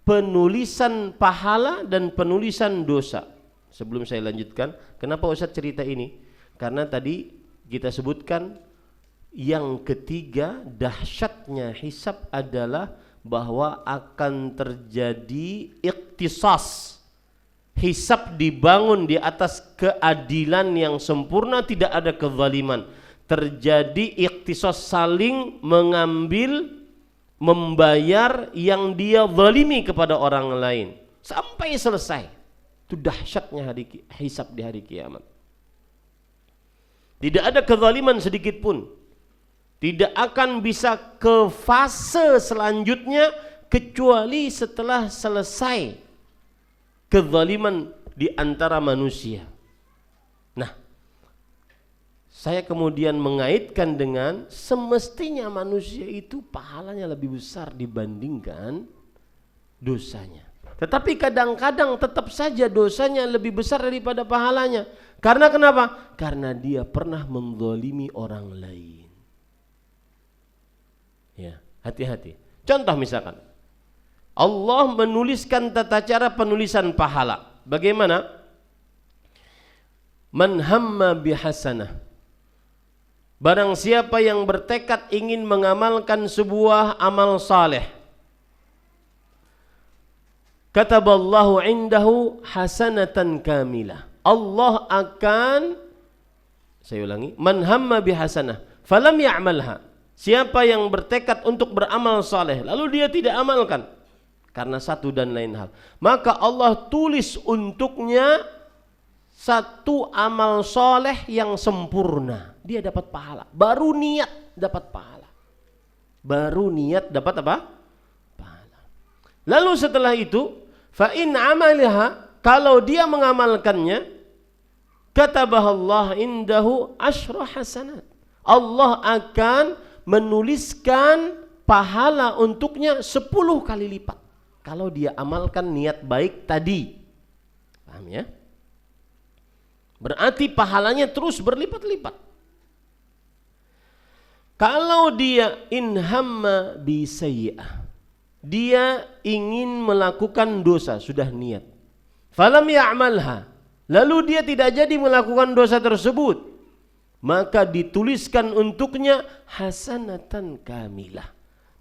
penulisan pahala dan penulisan dosa. Sebelum saya lanjutkan, kenapa Ustaz cerita ini? Karena tadi kita sebutkan yang ketiga, dahsyatnya hisab adalah bahwa akan terjadi iqtisas. Hisab dibangun di atas keadilan yang sempurna, tidak ada kezaliman. Terjadi iqtisas, saling mengambil, membayar yang dia zalimi kepada orang lain sampai selesai. Itu dahsyatnya hisab di hari kiamat. Tidak ada kezaliman sedikit pun. Tidak akan bisa ke fase selanjutnya kecuali setelah selesai kezaliman di antara manusia. Nah, saya kemudian mengaitkan dengan semestinya manusia itu pahalanya lebih besar dibandingkan dosanya. Tetapi kadang-kadang tetap saja dosanya lebih besar daripada pahalanya. Karena kenapa? Karena dia pernah menzalimi orang lain. Ya, hati-hati. Contoh misalkan, Allah menuliskan tata cara penulisan pahala. Bagaimana? Man hamma bihasanah. Barang siapa yang bertekad ingin mengamalkan sebuah amal saleh, kataballahu indahu hasanatan kamilah. Allah akan, saya ulangi, man hamma bihasanah falam ya'malha. Siapa yang bertekad untuk beramal saleh lalu dia tidak amalkan karena satu dan lain hal, maka Allah tulis untuknya satu amal saleh yang sempurna. dia dapat pahala. Baru niat dapat pahala. Baru niat dapat apa? Pahala. Lalu setelah itu, fa in amalaha, kalau dia mengamalkannya, katabahallah indahu asyra hasanat. Allah akan menuliskan pahala untuknya 10 kali lipat kalau dia amalkan niat baik tadi. Paham ya? Berarti pahalanya terus berlipat-lipat. Kalau dia inhamma bi sayyi'ah, dia ingin melakukan dosa, sudah niat. Falam ya'malha, lalu dia tidak jadi melakukan dosa tersebut, maka dituliskan untuknya hasanatan kamilah.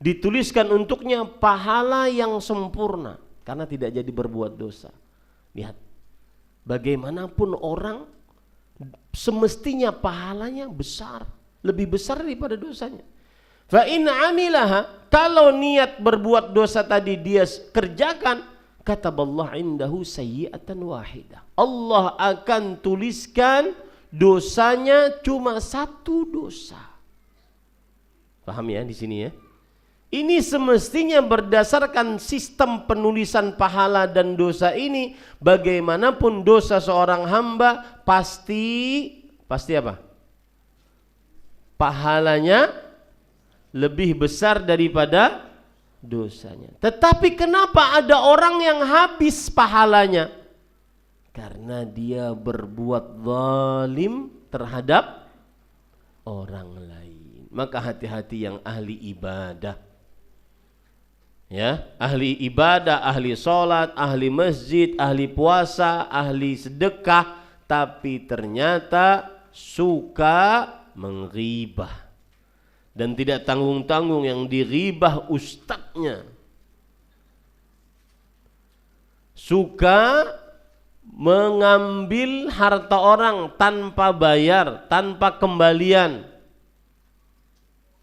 Dituliskan untuknya pahala yang sempurna karena tidak jadi berbuat dosa. Lihat, bagaimanapun orang semestinya pahalanya besar, lebih besar daripada dosanya. Fa in amilaha, kalau niat berbuat dosa tadi dia kerjakan, kataballah indahu sayyi'atan wahidah. Allah akan tuliskan dosanya cuma 1 dosa. Paham ya di sini ya? Ini semestinya berdasarkan sistem penulisan pahala dan dosa ini, bagaimanapun dosa seorang hamba pasti apa? Pahalanya lebih besar daripada dosanya. Tetapi kenapa ada orang yang habis pahalanya? Karena dia berbuat zalim terhadap orang lain. Maka hati-hati yang ahli ibadah. Ya, ahli ibadah, ahli sholat, ahli masjid, ahli puasa, ahli sedekah, tapi ternyata suka menghibah. Dan tidak tanggung-tanggung yang diribah ustadznya. Suka mengambil harta orang tanpa bayar, tanpa kembalian.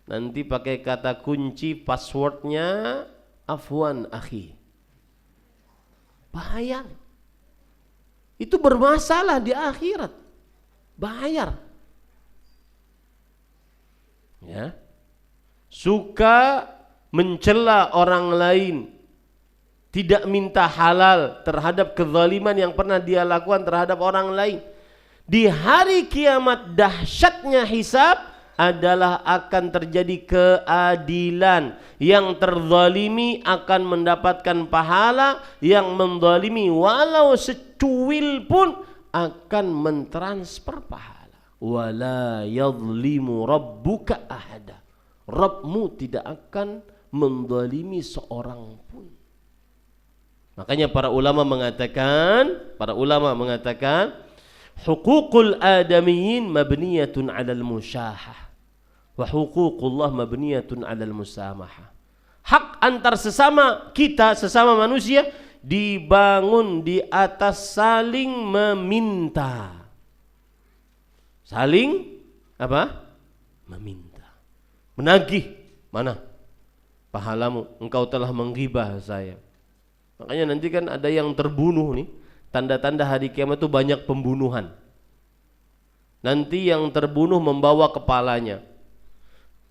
Nanti pakai kata kunci passwordnya afwan akhi. Bahaya. Itu bermasalah di akhirat. Bayar. Ya. Suka mencela orang lain, tidak minta halal terhadap kezaliman yang pernah dia lakukan terhadap orang lain. Di hari kiamat dahsyatnya hisab adalah akan terjadi keadilan. Yang terzalimi akan mendapatkan pahala, yang menzalimi walau secuil pun akan mentransfer pahala. Wala yadhlimu rabbuka ahada. Rabbmu tidak akan menzalimi seorang pun. Makanya para ulama mengatakan huququl adamiyyin mabniyatun 'alal musyahah wa huququllah mabniyatun 'alal musamahah. Hak antar sesama kita, sesama manusia dibangun di atas saling meminta. Saling apa? Meminta. Menagih, mana pahalamu? Engkau telah menggibah saya. Makanya nanti kan ada yang terbunuh nih. Tanda-tanda hari kiamat itu banyak pembunuhan. Nanti yang terbunuh membawa kepalanya,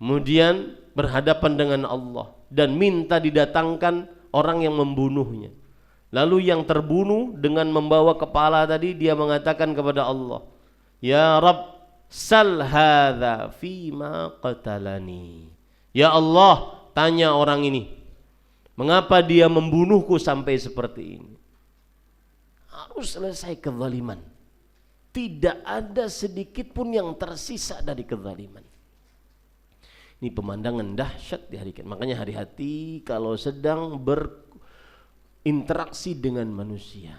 kemudian berhadapan dengan Allah dan minta didatangkan orang yang membunuhnya. Lalu yang terbunuh dengan membawa kepala tadi, dia mengatakan kepada Allah, Ya Rabb, sal hadza fima qatalani. Ya Allah, tanya orang ini, mengapa dia membunuhku sampai seperti ini? Harus selesai kezaliman. Tidak ada sedikit pun yang tersisa dari kezaliman. Ini pemandangan dahsyat di hari kiamat. Makanya hati-hati kalau sedang berinteraksi dengan manusia.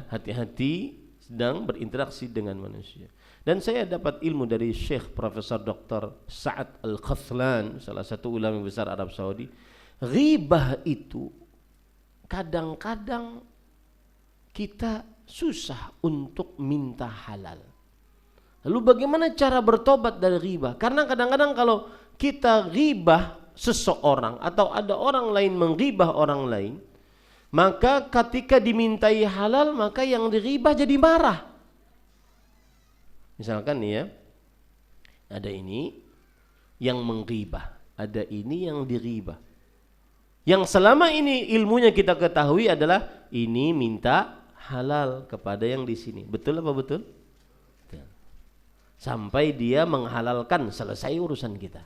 Hati-hati sedang berinteraksi dengan manusia. Dan saya dapat ilmu dari Syekh Profesor Dr. Sa'ad Al-Qathlan, salah satu ulama besar Arab Saudi. Ghibah itu kadang-kadang kita susah untuk minta halal. Lalu bagaimana cara bertobat dari ghibah? Karena kadang-kadang kalau kita ghibah seseorang atau ada orang lain menghibah orang lain, maka ketika dimintai halal, maka yang dighibah jadi marah. Misalkan nih ya, ada ini yang menggibah, ada ini yang diribah. Yang selama ini ilmunya kita ketahui adalah ini minta halal kepada yang di sini. Betul apa betul? Betul. Sampai dia menghalalkan, selesai urusan kita.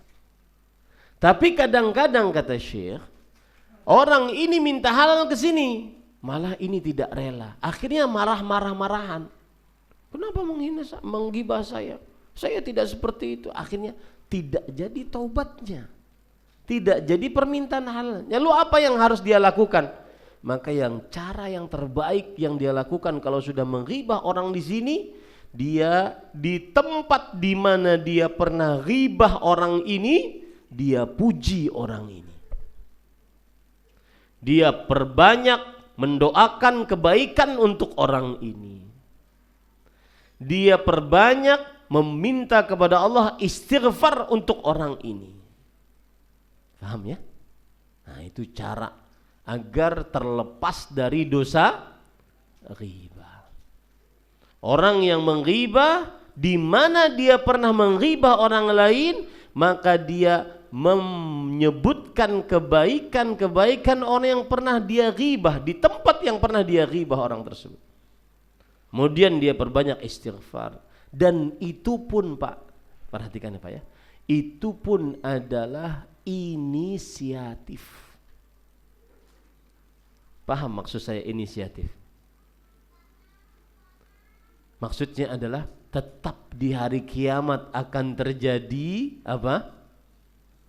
Tapi kadang-kadang kata Syekh, orang ini minta halal ke sini, malah ini tidak rela. Akhirnya marah-marahan. Kenapa menghina, menggibah saya? Saya tidak seperti itu. Akhirnya tidak jadi taubatnya, tidak jadi permintaan halal. Lalu apa yang harus dia lakukan? Maka cara yang terbaik yang dia lakukan kalau sudah menggibah orang di sini, dia di tempat di mana dia pernah ghibah orang ini, dia puji orang ini. Dia perbanyak mendoakan kebaikan untuk orang ini. Dia perbanyak meminta kepada Allah istighfar untuk orang ini. Paham ya? Nah, itu cara agar terlepas dari dosa ghibah. Orang yang menghibah, di mana dia pernah menghibah orang lain, maka dia menyebutkan kebaikan-kebaikan orang yang pernah dia ghibah di tempat yang pernah dia ghibah orang tersebut. Kemudian dia perbanyak istighfar, dan itu pun Pak, perhatikan ya Pak ya, itu pun adalah inisiatif. Paham maksud saya inisiatif? Maksudnya adalah tetap di hari kiamat akan terjadi apa?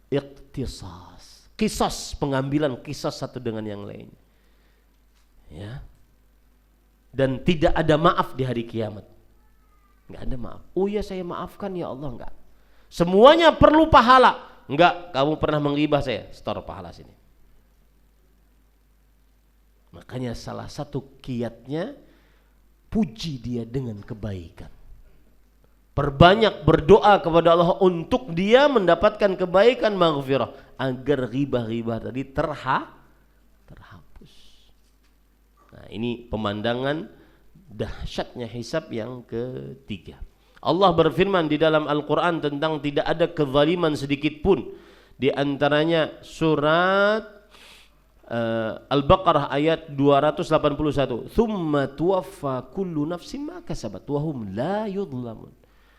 Iqtisas, qisas, pengambilan qisas satu dengan yang lain. Ya. Dan tidak ada maaf di hari kiamat. Enggak ada maaf. Oh ya saya maafkan ya Allah, enggak. Semuanya perlu pahala. Enggak, kamu pernah menghibah saya, setor pahala sini. Makanya salah satu kiatnya puji dia dengan kebaikan. Perbanyak berdoa kepada Allah untuk dia mendapatkan kebaikan maghfirah agar ghibah-ghibah tadi terhapus. Nah, ini pemandangan dahsyatnya hisab yang ketiga. Allah berfirman di dalam Al-Quran tentang tidak ada kezaliman sedikit pun. Di antaranya surat Al-Baqarah ayat 281. Tsumma tuwaffa kullu nafsin ma kasabat wa hum la yudhlamun.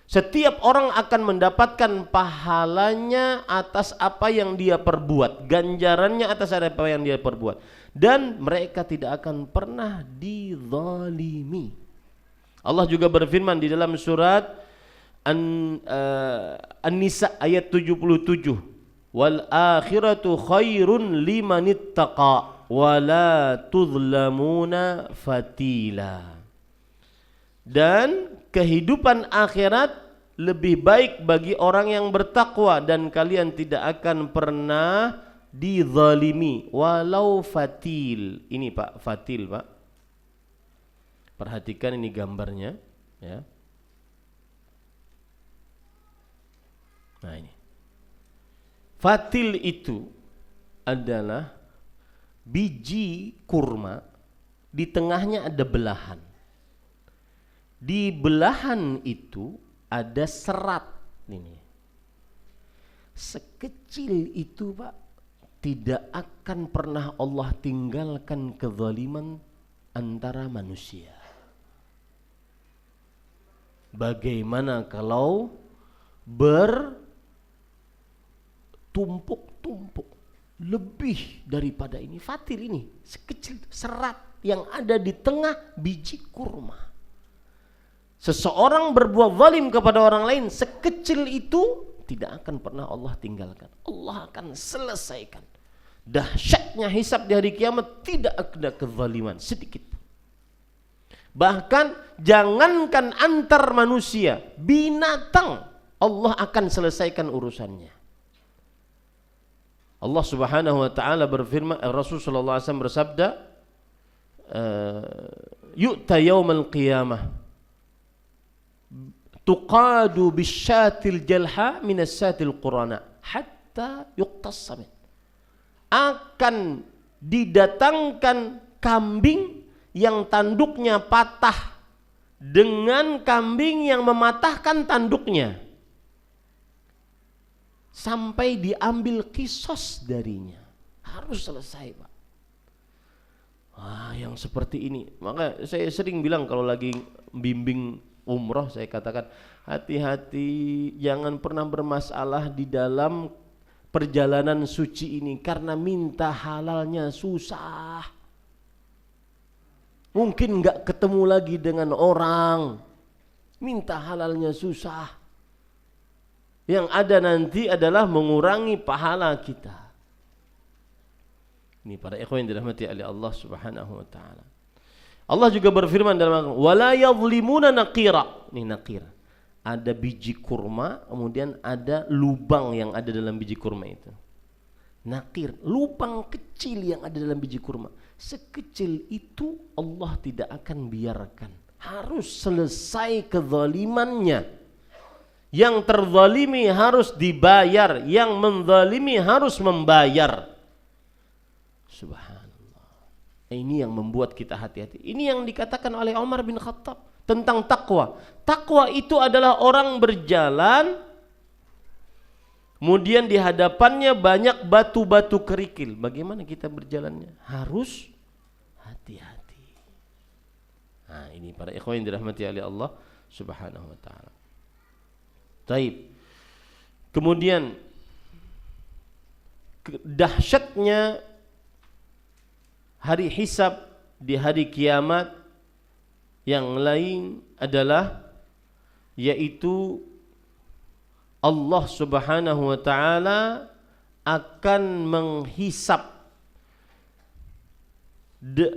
Setiap orang akan mendapatkan pahalanya atas apa yang dia perbuat, ganjarannya atas apa yang dia perbuat, dan mereka tidak akan pernah dizalimi. Allah juga berfirman di dalam surat An-Nisa ayat 77, wal akhiratu khairun limanittaqa wa la tuzlamuna fatila. Dan kehidupan akhirat lebih baik bagi orang yang bertakwa, dan kalian tidak akan pernah dizalimi walau fatil. Ini Pak, fatil Pak. Perhatikan ini gambarnya ya. Nah ini. Fatil itu adalah biji kurma, di tengahnya ada belahan. Di belahan itu ada serat ini. Sekecil itu Pak, tidak akan pernah Allah tinggalkan kezaliman antara manusia. Bagaimana kalau bertumpuk-tumpuk lebih daripada ini? Fatil ini sekecil serat yang ada di tengah biji kurma. Seseorang berbuat zalim kepada orang lain sekecil itu tidak akan pernah Allah tinggalkan. Allah akan selesaikan. Dahsyatnya hisab di hari kiamat, tidak ada kezaliman sedikit. Bahkan jangankan antar manusia, binatang Allah akan selesaikan urusannya. Allah Subhanahu wa taala berfirman, Rasul sallallahu alaihi wasallam bersabda, yu'ta yaumal qiyamah tuqadu bisyatil jalha minas syatil qurana hatta yuqtassamin. Akan didatangkan kambing yang tanduknya patah dengan kambing yang mematahkan tanduknya sampai diambil kisos darinya. Harus selesai, Pak. Yang seperti ini. Maka saya sering bilang kalau lagi bimbing umroh, saya katakan hati-hati, jangan pernah bermasalah di dalam perjalanan suci ini karena minta halalnya susah. Mungkin enggak ketemu lagi dengan orang, minta halalnya susah. Yang ada nanti adalah mengurangi pahala kita. Ini para ikhwan yang dirahmati oleh Allah Subhanahu wa taala. Allah juga berfirman dalam Al-Qur'an, "Wala yadhlimuna naqira." Ini naqir. Ada biji kurma, kemudian ada lubang yang ada dalam biji kurma itu. Naqir, lubang kecil yang ada dalam biji kurma. Sekecil itu Allah tidak akan biarkan. Harus selesai kezalimannya. Yang terzalimi harus dibayar, yang menzalimi harus membayar. Subhanallah. Ini yang membuat kita hati-hati. Ini yang dikatakan oleh Umar bin Khattab tentang takwa. Takwa itu adalah orang berjalan, kemudian di hadapannya banyak batu-batu kerikil. Bagaimana kita berjalannya? Harus hati-hati. Nah, ini para ikhwan yang dirahmati oleh Allah Subhanahu wa taala. Taib. Kemudian dahsyatnya hari hisab di hari kiamat yang lain adalah yaitu Allah Subhanahu wa taala akan menghisab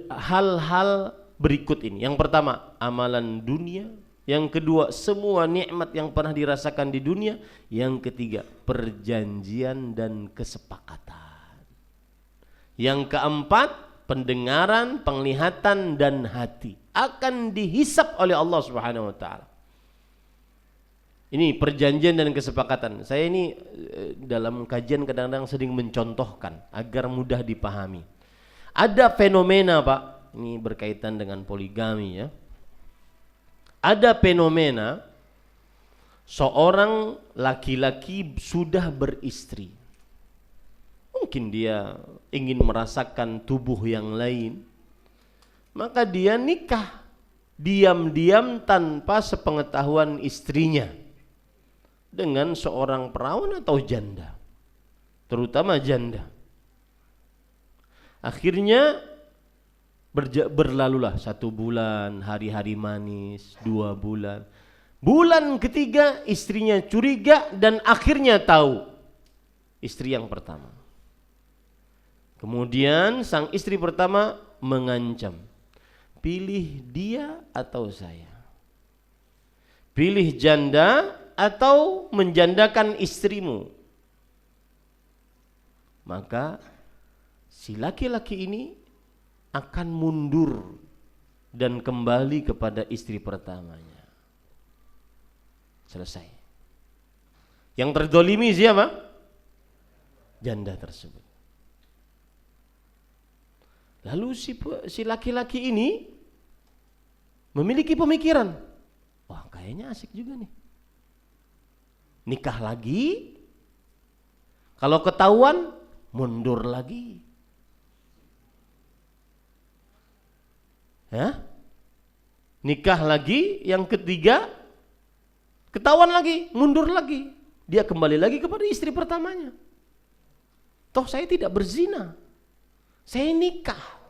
hal-hal berikut ini. Yang pertama, amalan dunia. Yang kedua, semua nikmat yang pernah dirasakan di dunia. Yang ketiga, perjanjian dan kesepakatan. Yang keempat, pendengaran, penglihatan dan hati akan dihisap oleh Allah Subhanahu wa taala. Ini perjanjian dan kesepakatan. Saya ini dalam kajian kadang-kadang sering mencontohkan agar mudah dipahami. Ada fenomena, Pak, ini berkaitan dengan poligami ya. Ada fenomena seorang laki-laki sudah beristri. Mungkin dia ingin merasakan tubuh yang lain, maka dia nikah diam-diam tanpa sepengetahuan istrinya dengan seorang perawan atau janda, terutama janda. Akhirnya berlalulah 1 bulan, hari-hari manis, 2 bulan. Bulan ketiga istrinya curiga dan akhirnya tahu istri yang pertama. Kemudian sang istri pertama mengancam, pilih dia atau saya, pilih janda atau menjandakan istrimu. Maka si laki-laki ini akan mundur dan kembali kepada istri pertamanya. Selesai. Yang terzalimi siapa? Janda tersebut. Lalu si laki-laki ini memiliki pemikiran, wah kayaknya asik juga nih, nikah lagi, kalau ketahuan mundur lagi. Ya? Nikah lagi, yang ketiga ketahuan lagi, mundur lagi. Dia kembali lagi kepada istri pertamanya. Toh saya tidak berzina, saya nikah.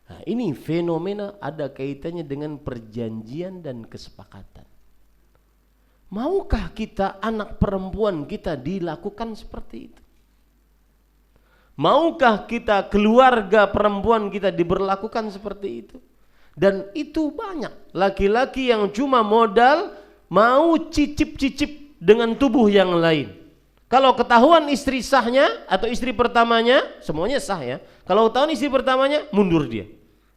Nah, ini fenomena ada kaitannya dengan perjanjian dan kesepakatan. Maukah kita anak perempuan kita dilakukan seperti itu? Maukah kita keluarga perempuan kita diberlakukan seperti itu? Dan itu banyak laki-laki yang cuma modal mau cicip-cicip dengan tubuh yang lain. Kalau ketahuan istri sahnya atau istri pertamanya, semuanya sah ya. Kalau ketahuan istri pertamanya, mundur dia.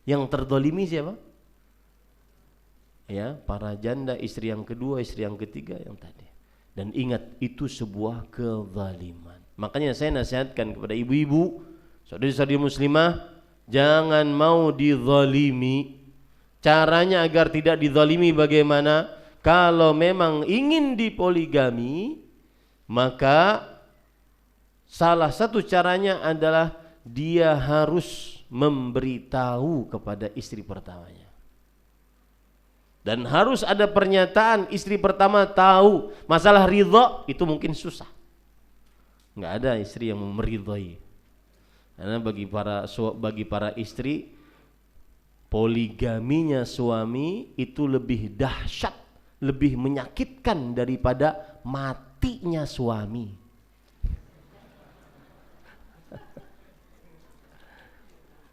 Yang terzalimi siapa? Ya, para janda, istri yang kedua, istri yang ketiga yang tadi. Dan ingat, itu sebuah kezaliman. Makanya saya nasihatkan kepada ibu-ibu, saudari-saudari muslimah, jangan mau dizalimi. Caranya agar tidak dizalimi bagaimana? Kalau memang ingin dipoligami, maka salah satu caranya adalah dia harus memberitahu kepada istri pertamanya. Dan harus ada pernyataan istri pertama tahu. Masalah ridha itu mungkin susah. Enggak ada istri yang meridhai. Karena bagi para istri, poligaminya suami itu lebih dahsyat, lebih menyakitkan daripada matinya suami.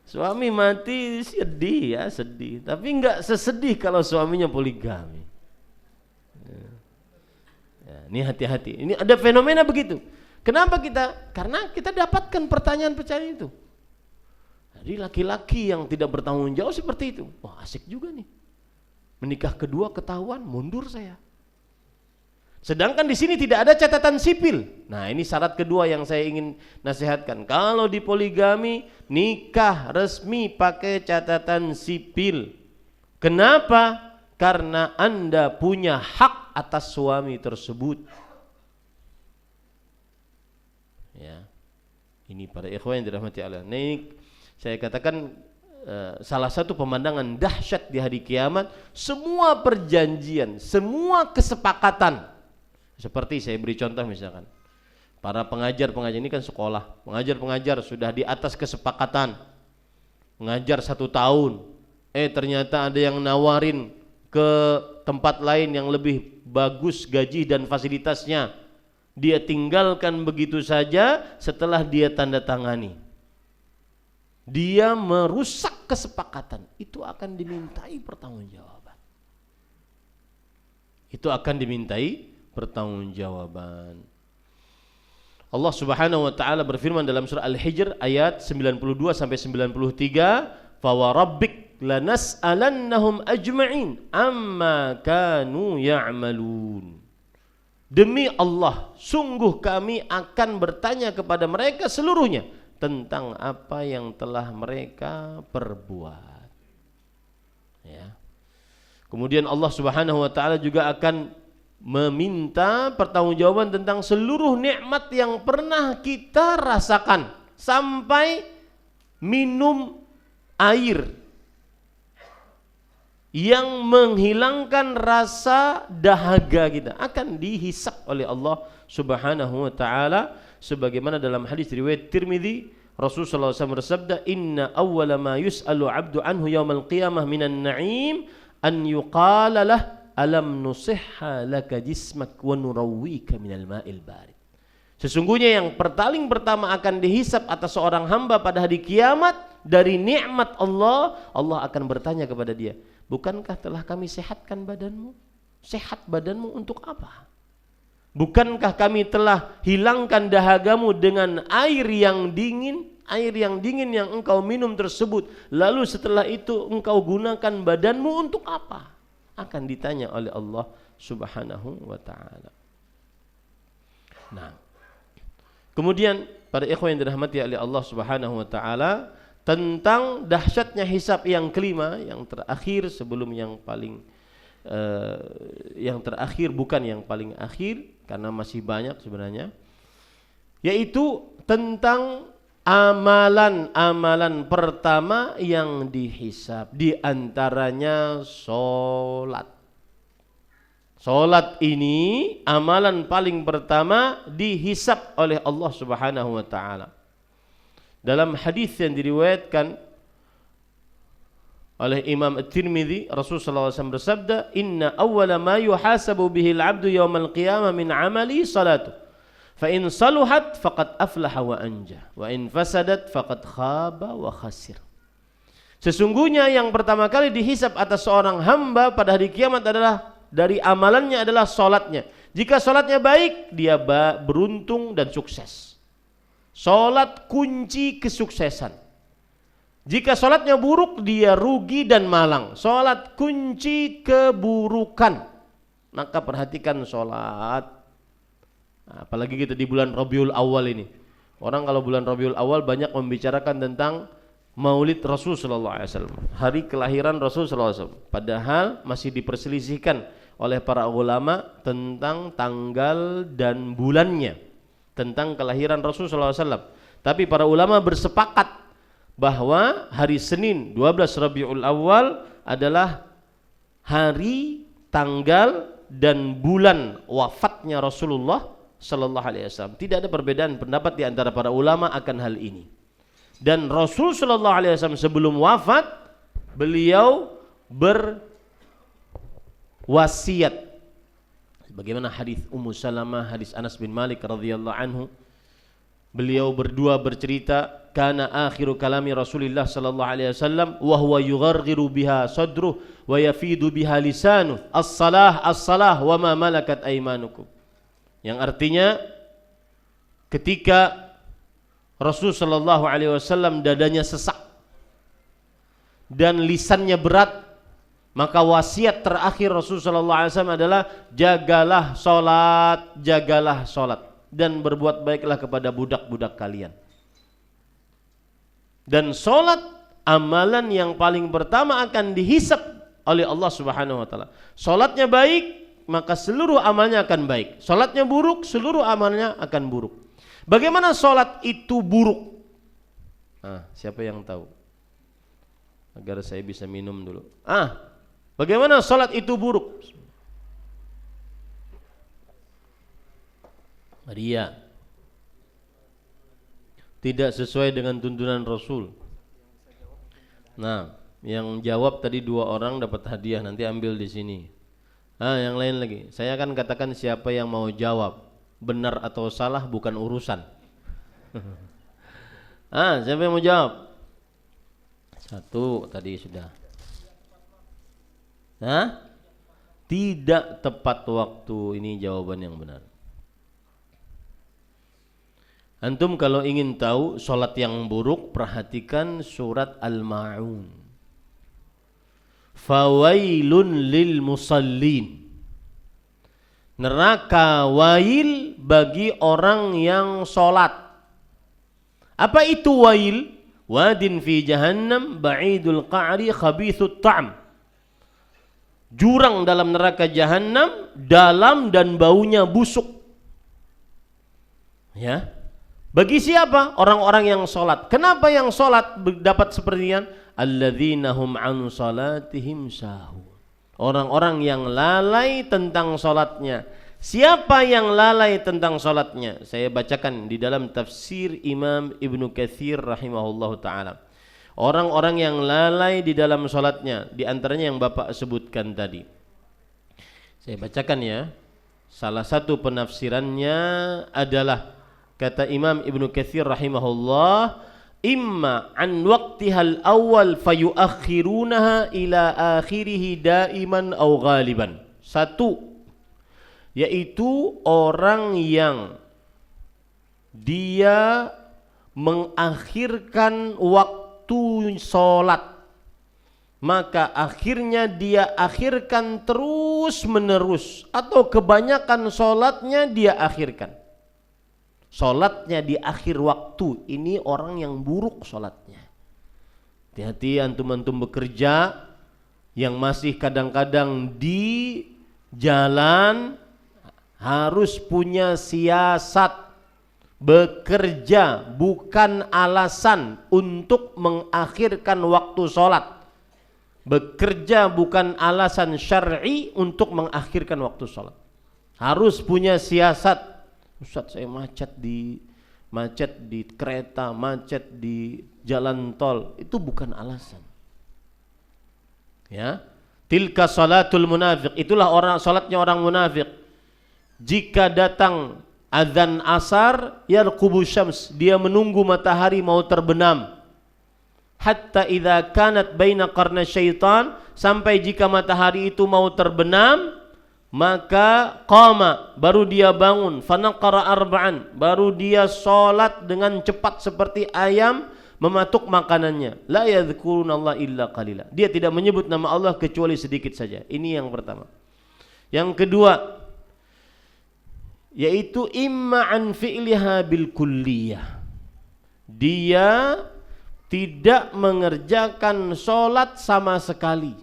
Suami mati sedih ya, sedih. Tapi enggak sesedih kalau suaminya poligami. Ya, ini hati-hati. Ini ada fenomena begitu. Kenapa kita? Karena kita dapatkan pertanyaan-pertanyaan itu. Jadi laki-laki yang tidak bertanggung jawab seperti itu. Wah, asik juga nih. Menikah kedua ketahuan, mundur saya. Sedangkan di sini tidak ada catatan sipil. Nah, ini syarat kedua yang saya ingin nasihatkan. Kalau di poligami, nikah resmi pakai catatan sipil. Kenapa? Karena Anda punya hak atas suami tersebut. Ya. Ini para ikhwan yang dirahmati Allah. Ini saya katakan salah satu pemandangan dahsyat di hari kiamat. Semua perjanjian, semua kesepakatan. Seperti saya beri contoh misalkan, para pengajar ini kan sekolah, pengajar sudah di atas kesepakatan, mengajar 1 tahun, ternyata ada yang nawarin ke tempat lain yang lebih bagus gaji dan fasilitasnya, dia tinggalkan begitu saja setelah dia tanda tangani. Dia merusak kesepakatan, itu akan dimintai pertanggungjawaban. Itu akan dimintai pertanggungjawaban. Allah Subhanahu wa taala berfirman dalam surah Al-Hijr ayat 92 sampai 93, "Fa wa rabbik lanas'alannahum ajma'in amma kanu ya'malun." Demi Allah, sungguh kami akan bertanya kepada mereka seluruhnya tentang apa yang telah mereka perbuat. Ya. Kemudian Allah Subhanahu wa taala juga akan meminta pertanggungjawaban tentang seluruh nikmat yang pernah kita rasakan, sampai minum air yang menghilangkan rasa dahaga kita akan dihisab oleh Allah Subhanahu wa taala, sebagaimana dalam hadis riwayat Tirmidzi, Rasulullah SAW bersabda, "Inna awwala ma yus'alu 'abdu anhu yaumal qiyamah minan na'im an yuqala lah alam nusihha laka jismak wa nurawwika minal ma'il barid." Sesungguhnya yang paling pertama akan dihisab atas seorang hamba pada hari kiamat dari nikmat Allah, Allah akan bertanya kepada dia, "Bukankah telah kami sehatkan badanmu? Sehat badanmu untuk apa? Bukankah kami telah hilangkan dahagamu dengan air yang dingin yang engkau minum tersebut, lalu setelah itu engkau gunakan badanmu untuk apa?" Akan ditanya oleh Allah Subhanahu wa taala. Nah, kemudian para ikhwan yang dirahmati oleh Allah Subhanahu wa taala, tentang dahsyatnya hisab yang kelima, yang terakhir sebelum yang paling yang terakhir, bukan yang paling akhir karena masih banyak sebenarnya, yaitu tentang amalan-amalan pertama yang dihisab, di antaranya salat. Salat ini amalan paling pertama dihisab oleh Allah Subhanahu wa taala. Dalam hadis yang diriwayatkan oleh Imam At-Tirmidzi, Rasulullah SAW bersabda, "Inna awwala ma yuhasabu bihi al-'abdu yawmal qiyamah min 'amali salatu. Fa in saluhat faqad aflaha wa anja, wa in fasadat faqad khaba wa khasir." Sesungguhnya yang pertama kali dihisab atas seorang hamba pada hari kiamat adalah dari amalannya adalah salatnya. Jika salatnya baik, dia beruntung dan sukses. Salat kunci kesuksesan. Jika salatnya buruk, dia rugi dan malang. Salat kunci keburukan. Maka perhatikan salat. Apalagi kita di bulan Rabiul Awal ini. Orang kalau bulan Rabiul Awal banyak membicarakan tentang Maulid Rasul sallallahu alaihi wasallam, hari kelahiran Rasul sallallahu alaihi wasallam. Padahal masih diperselisihkan oleh para ulama tentang tanggal dan bulannya, tentang kelahiran Rasul sallallahu alaihi wasallam. Tapi para ulama bersepakat bahwa hari Senin 12 Rabiul Awal adalah hari, tanggal dan bulan wafatnya Rasulullah sallallahu alaihi wasallam. Tidak ada perbedaan pendapat di antara para ulama akan hal ini. Dan Rasul sallallahu alaihi wasallam sebelum wafat beliau berwasiat. Bagaimana hadis Ummu Salamah, hadis Anas bin Malik radhiyallahu anhu. Beliau berdua bercerita, kana akhiru kalami Rasulillah sallallahu alaihi wasallam wa huwa yugharghiru biha sadruhu wa yafidu biha lisanuhu as-salah as-salah wa ma malakat aymanukum. Yang artinya ketika Rasul sallallahu alaihi wasallam dadanya sesak dan lisannya berat, maka wasiat terakhir Rasul sallallahu alaihi wasallam adalah jagalah salat dan berbuat baiklah kepada budak-budak kalian. Dan salat amalan yang paling pertama akan dihisab oleh Allah Subhanahu wa taala. Salatnya baik, maka seluruh amalnya akan baik. Salatnya buruk, seluruh amalnya akan buruk. Bagaimana salat itu buruk? Siapa yang tahu? Agar saya bisa minum dulu. Bagaimana salat itu buruk? Ria, tidak sesuai dengan tuntunan Rasul. Nah, yang jawab tadi 2 orang dapat hadiah, nanti ambil di sini. Yang lain lagi, saya akan katakan siapa yang mau jawab, benar atau salah bukan urusan. Siapa yang mau jawab? 1 tadi sudah. Tidak tepat waktu, ini jawaban yang benar. Antum kalau ingin tahu solat yang buruk, perhatikan surat Al-Ma'un. Fawailun lil musallin. Neraka wail bagi orang yang solat. Apa itu wail? Wadin fi jahannam ba'idul qa'ri khabithut ta'am. Jurang dalam neraka jahannam, dalam dan baunya busuk. Ya. Bagi siapa? Orang-orang yang sholat. Kenapa yang sholat dapat sepertian? Alladzina hum an salatihim sahun. Orang-orang yang lalai tentang sholatnya. Siapa yang lalai tentang sholatnya? Saya bacakan di dalam tafsir Imam Ibnu Katsir rahimahullahu ta'ala. Orang-orang yang lalai di dalam sholatnya, di antaranya yang Bapak sebutkan tadi. Saya bacakan ya. Salah satu penafsirannya adalah, kata Imam Ibnu Katsir rahimahullah, imma an waqtihal awal fayuakhirunaha ila akhirih daiman aw ghaliban. 1, yaitu orang yang dia mengakhirkan waktu sholat, maka akhirnya dia akhirkan terus menerus, atau kebanyakan sholatnya dia akhirkan. Sholatnya di akhir waktu, ini orang yang buruk sholatnya. Hati-hati antum-antum bekerja yang masih kadang-kadang di jalan, harus punya siasat. Bekerja bukan alasan untuk mengakhirkan waktu sholat. Bekerja bukan alasan syar'i untuk mengakhirkan waktu sholat. Harus punya siasat. Ustaz, saya macet di kereta, macet di jalan tol, itu bukan alasan. Ya, tilka salatul munafiq, itulah salatnya orang munafik. Jika datang azan asar, yarqubu syams, dia menunggu matahari mau terbenam. Hatta idza kanat baina qarna syaitan, sampai jika matahari itu mau terbenam, maka qama, baru dia bangun, fanaqara arba'an, baru dia salat dengan cepat seperti ayam mematuk makanannya. La yadhkuruna Allah illa qalila, dia tidak menyebut nama Allah kecuali sedikit saja. Ini yang pertama. Yang kedua, yaitu imma an fi'liha bil kulliyah, dia tidak mengerjakan sholat sama sekali.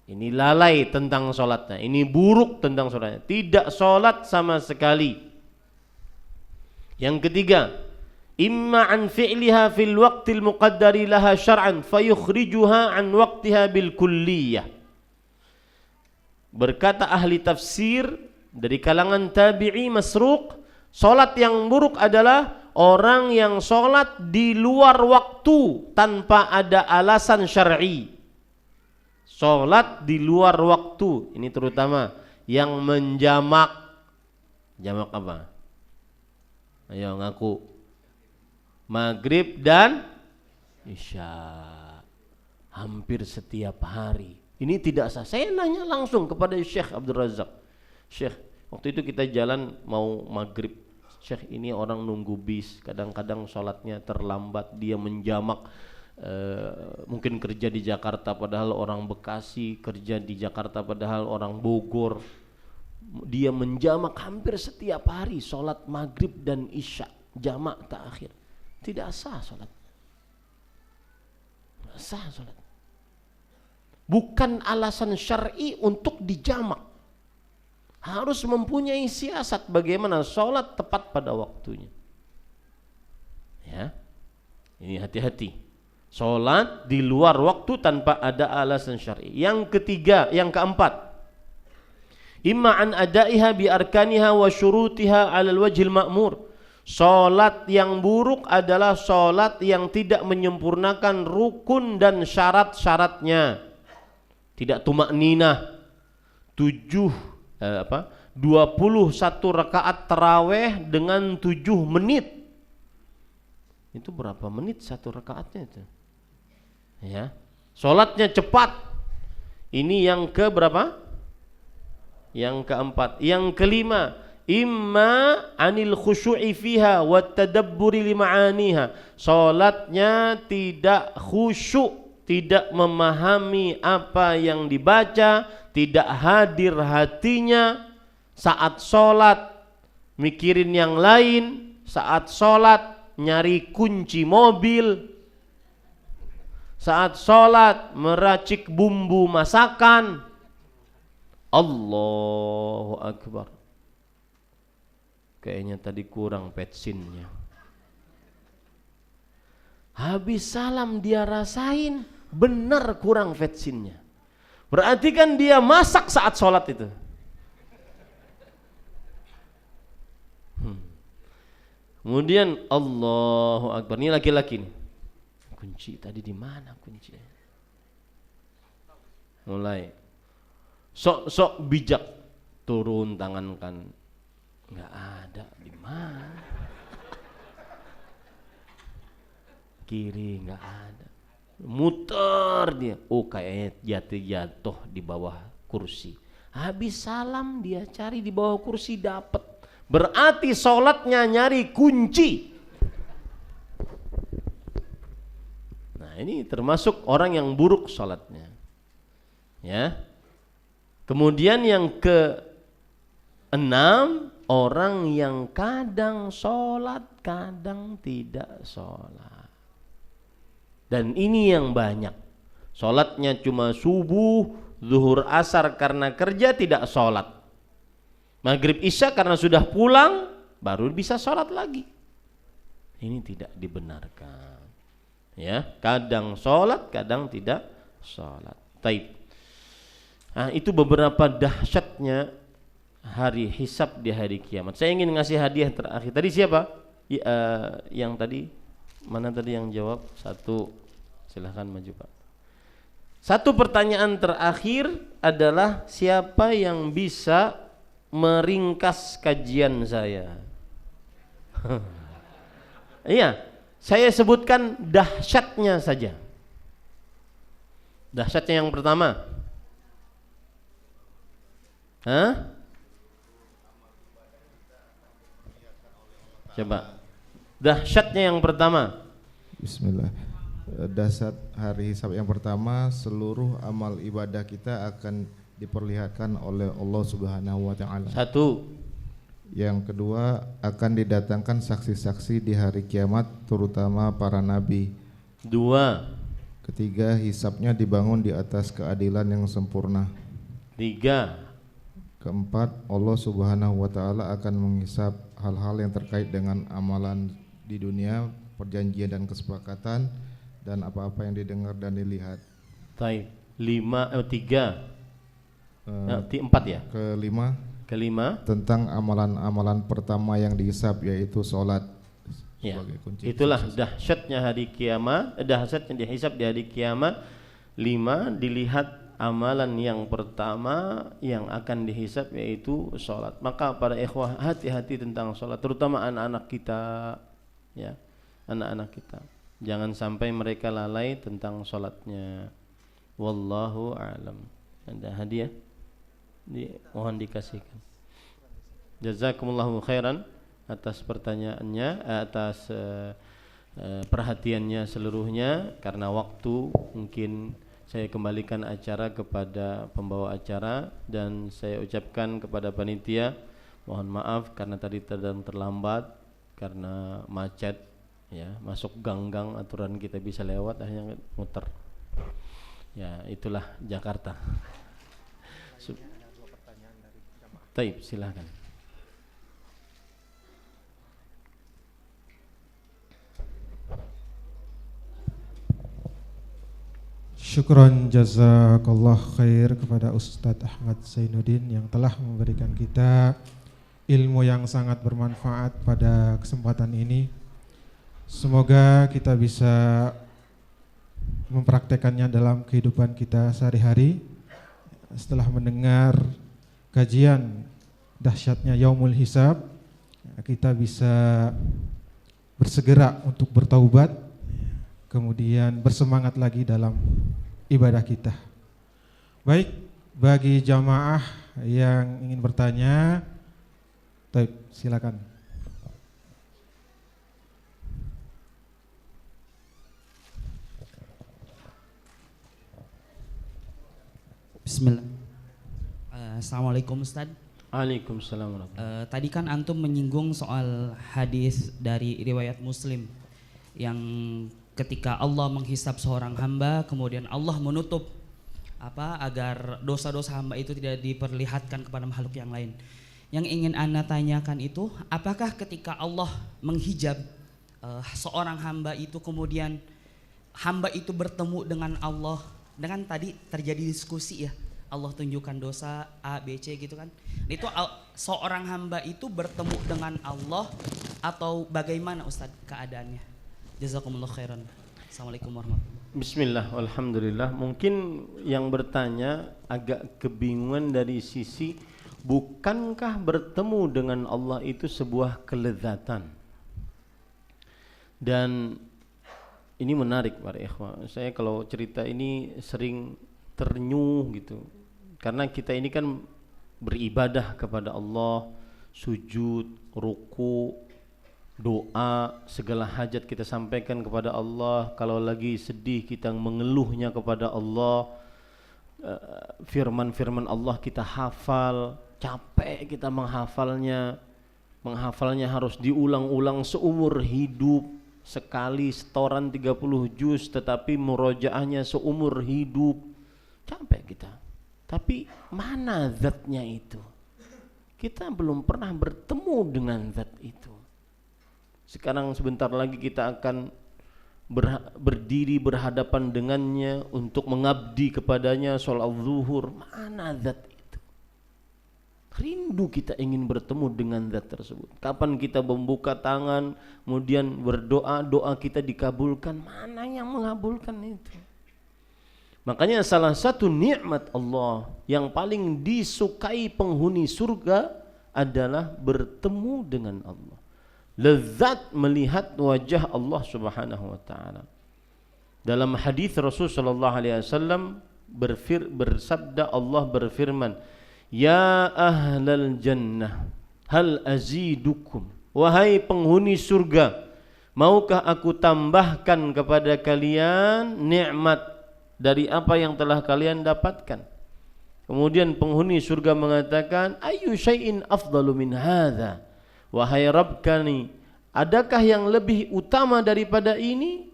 Ini lalai tentang sholatnya, ini buruk tentang sholatnya, tidak sholat sama sekali. Yang ketiga, imma an fi'liha fil waqtil muqaddari laha syar'an fayukhrijuha an waqtiha bil kulliyah. Berkata ahli tafsir dari kalangan tabi'i Masruq, sholat yang buruk adalah orang yang sholat di luar waktu tanpa ada alasan syar'i. Sholat di luar waktu, ini terutama yang menjamak. Jamak apa? Ayo ngaku. Maghrib dan Isya hampir setiap hari. Ini tidak sah. Saya nanya langsung kepada Syekh Abdul Razak. Syekh, waktu itu kita jalan mau maghrib. Syekh, ini orang nunggu bis, kadang-kadang sholatnya terlambat, dia menjamak. Mungkin kerja di Jakarta padahal orang Bekasi, kerja di Jakarta padahal orang Bogor. Dia menjamak hampir setiap hari sholat maghrib dan Isya, jamak ta'khir. Tidak sah sholat. Tidak sah sholat. Bukan alasan syar'i untuk dijamak. Harus mempunyai siasat bagaimana sholat tepat pada waktunya. Ya, ini hati-hati. Sholat di luar waktu tanpa ada alasan syar'i. Yang ketiga, yang keempat, imma an adaiha bi arkaniha wa syurutiha 'alal wajhil ma'mur. Sholat yang buruk adalah sholat yang tidak menyempurnakan rukun dan syarat-syaratnya. Tidak tumakninah. 21 rakaat taraweh dengan 7 menit. Itu berapa menit satu rakaatnya itu? Ya. Sholatnya cepat. Ini yang ke berapa? Yang keempat. Yang kelima, imma anil khusyu'i fiha wa tadabburi li ma'aniha. Sholatnya tidak khusyuk, tidak memahami apa yang dibaca, tidak hadir hatinya saat sholat, mikirin yang lain, saat sholat nyari kunci mobil, saat sholat meracik bumbu masakan. Allahu Akbar. Kayaknya tadi kurang petsinnya. Habis salam dia rasain benar kurang vetsinnya. Berarti kan dia masak saat sholat itu. Kemudian Allahu Akbar. Ini laki-laki nih. Kunci tadi di mana kunci? Mulai sok bijak, turun tangan kan. Enggak ada, di mana? Kiri enggak ada. Muter dia. Oh, kayaknya jatuh di bawah kursi. Habis salam dia cari di bawah kursi, dapat. Berarti sholatnya nyari kunci. Nah, ini termasuk orang yang buruk sholatnya. Ya. Kemudian yang ke-6, orang yang kadang sholat, kadang tidak sholat. Dan ini yang banyak. Sholatnya cuma subuh, zuhur, asar karena kerja tidak sholat. Maghrib, isya karena sudah pulang baru bisa sholat lagi. Ini tidak dibenarkan. Ya, kadang sholat, kadang tidak sholat. Taib. Nah, itu beberapa dahsyatnya hari hisab di hari kiamat. Saya ingin ngasih hadiah terakhir. Tadi siapa? Yang tadi mana tadi yang jawab? Satu, silahkan maju Pak. Satu pertanyaan terakhir adalah siapa yang bisa meringkas kajian saya? Iya, saya sebutkan dahsyatnya saja. Dahsyatnya yang pertama. Coba. Dahsyatnya yang pertama.
Bismillah. Dahsyat hari hisab yang pertama, seluruh amal ibadah kita akan diperlihatkan oleh Allah Subhanahu wa taala.
Satu.
Yang kedua, akan didatangkan saksi-saksi di hari kiamat, terutama para nabi.
2.
Ketiga, hisabnya dibangun di atas keadilan yang sempurna.
3.
Keempat, Allah Subhanahu wa Ta'ala akan menghisab hal-hal yang terkait dengan amalan di dunia, perjanjian dan kesepakatan, dan apa-apa yang didengar dan dilihat.
Taib. 4 ya? Kelima
tentang amalan-amalan pertama yang dihisab, yaitu sholat.
Ya, itulah dahsyatnya hari kiamat, dahsyatnya dihisab di hari kiamat. 5. Dilihat amalan yang pertama yang akan dihisab, yaitu sholat. Maka para ikhwah, hati-hati tentang sholat, terutama anak-anak kita, ya, anak-anak kita. Jangan sampai mereka lalai tentang sholatnya. Wallahu a'lam. Ada hadiah? Mohon dikasihkan. Jazakumullahu khairan atas pertanyaannya, atas perhatiannya seluruhnya. Karena waktu, mungkin saya kembalikan acara kepada pembawa acara, dan saya ucapkan kepada panitia mohon maaf karena tadi terlambat karena macet, ya, masuk gang-gang aturan kita bisa lewat, hanya muter. Ya, itulah Jakarta. Taib, silakan.
Syukran jazakallah khair kepada Ustadz Ahmad Zainuddin yang telah memberikan kita ilmu yang sangat bermanfaat pada kesempatan ini. Semoga kita bisa mempraktekannya dalam kehidupan kita sehari-hari. Setelah mendengar kajian dahsyatnya Yaumul Hisab, kita bisa bersegera untuk bertaubat, kemudian bersemangat lagi dalam ibadah kita. Baik, bagi jamaah yang ingin bertanya, silakan.
Bismillah. Assalamualaikum Ustaz.
Waalaikumsalam.
Tadi kan antum menyinggung soal hadis dari riwayat Muslim yang ketika Allah menghisab seorang hamba, kemudian Allah menutup agar dosa-dosa hamba itu tidak diperlihatkan kepada makhluk yang lain. Yang ingin Anda tanyakan itu, apakah ketika Allah menghijab seorang hamba itu, kemudian hamba itu bertemu dengan Allah, dengan tadi terjadi diskusi ya, Allah tunjukkan dosa A, B, C gitu kan, itu seorang hamba itu bertemu dengan Allah atau bagaimana Ustadz keadaannya? Jazakumullah khairan. Assalamualaikum warahmatullahi wabarakatuh.
Bismillah, alhamdulillah. Mungkin yang bertanya agak kebingungan dari sisi, bukankah bertemu dengan Allah itu sebuah kelezatan? Dan ini menarik para ikhwah. Saya kalau cerita ini sering ternyuh gitu. Karena kita ini kan beribadah kepada Allah, sujud, ruku, doa, segala hajat kita sampaikan kepada Allah. Kalau lagi sedih kita mengeluhnya kepada Allah. Firman-firman Allah kita hafal, capek kita menghafalnya. Menghafalnya harus diulang-ulang seumur hidup. Sekali setoran 30 juz, tetapi murojaahnya seumur hidup. Capek kita. Tapi mana zatnya itu? Kita belum pernah bertemu dengan zat itu. Sekarang sebentar lagi kita akan berdiri berhadapan dengannya untuk mengabdi kepadanya sholat zuhur. Mana zat itu? Rindu kita ingin bertemu dengan zat tersebut. Kapan kita membuka tangan kemudian berdoa, doa kita dikabulkan? Mana yang mengabulkan itu? Makanya salah satu nikmat Allah yang paling disukai penghuni surga adalah bertemu dengan Allah. Lezat melihat wajah Allah Subhanahu wa taala. Dalam hadis Rasul sallallahu alaihi wasallam bersabda, Allah berfirman, "Ya ahlal jannah, hal azidukum?" Wahai penghuni surga, maukah aku tambahkan kepada kalian nikmat dari apa yang telah kalian dapatkan? Kemudian penghuni surga mengatakan, "Ayyu syai'in afdalu min hadza?" Wahai Rabb kami, adakah yang lebih utama daripada ini?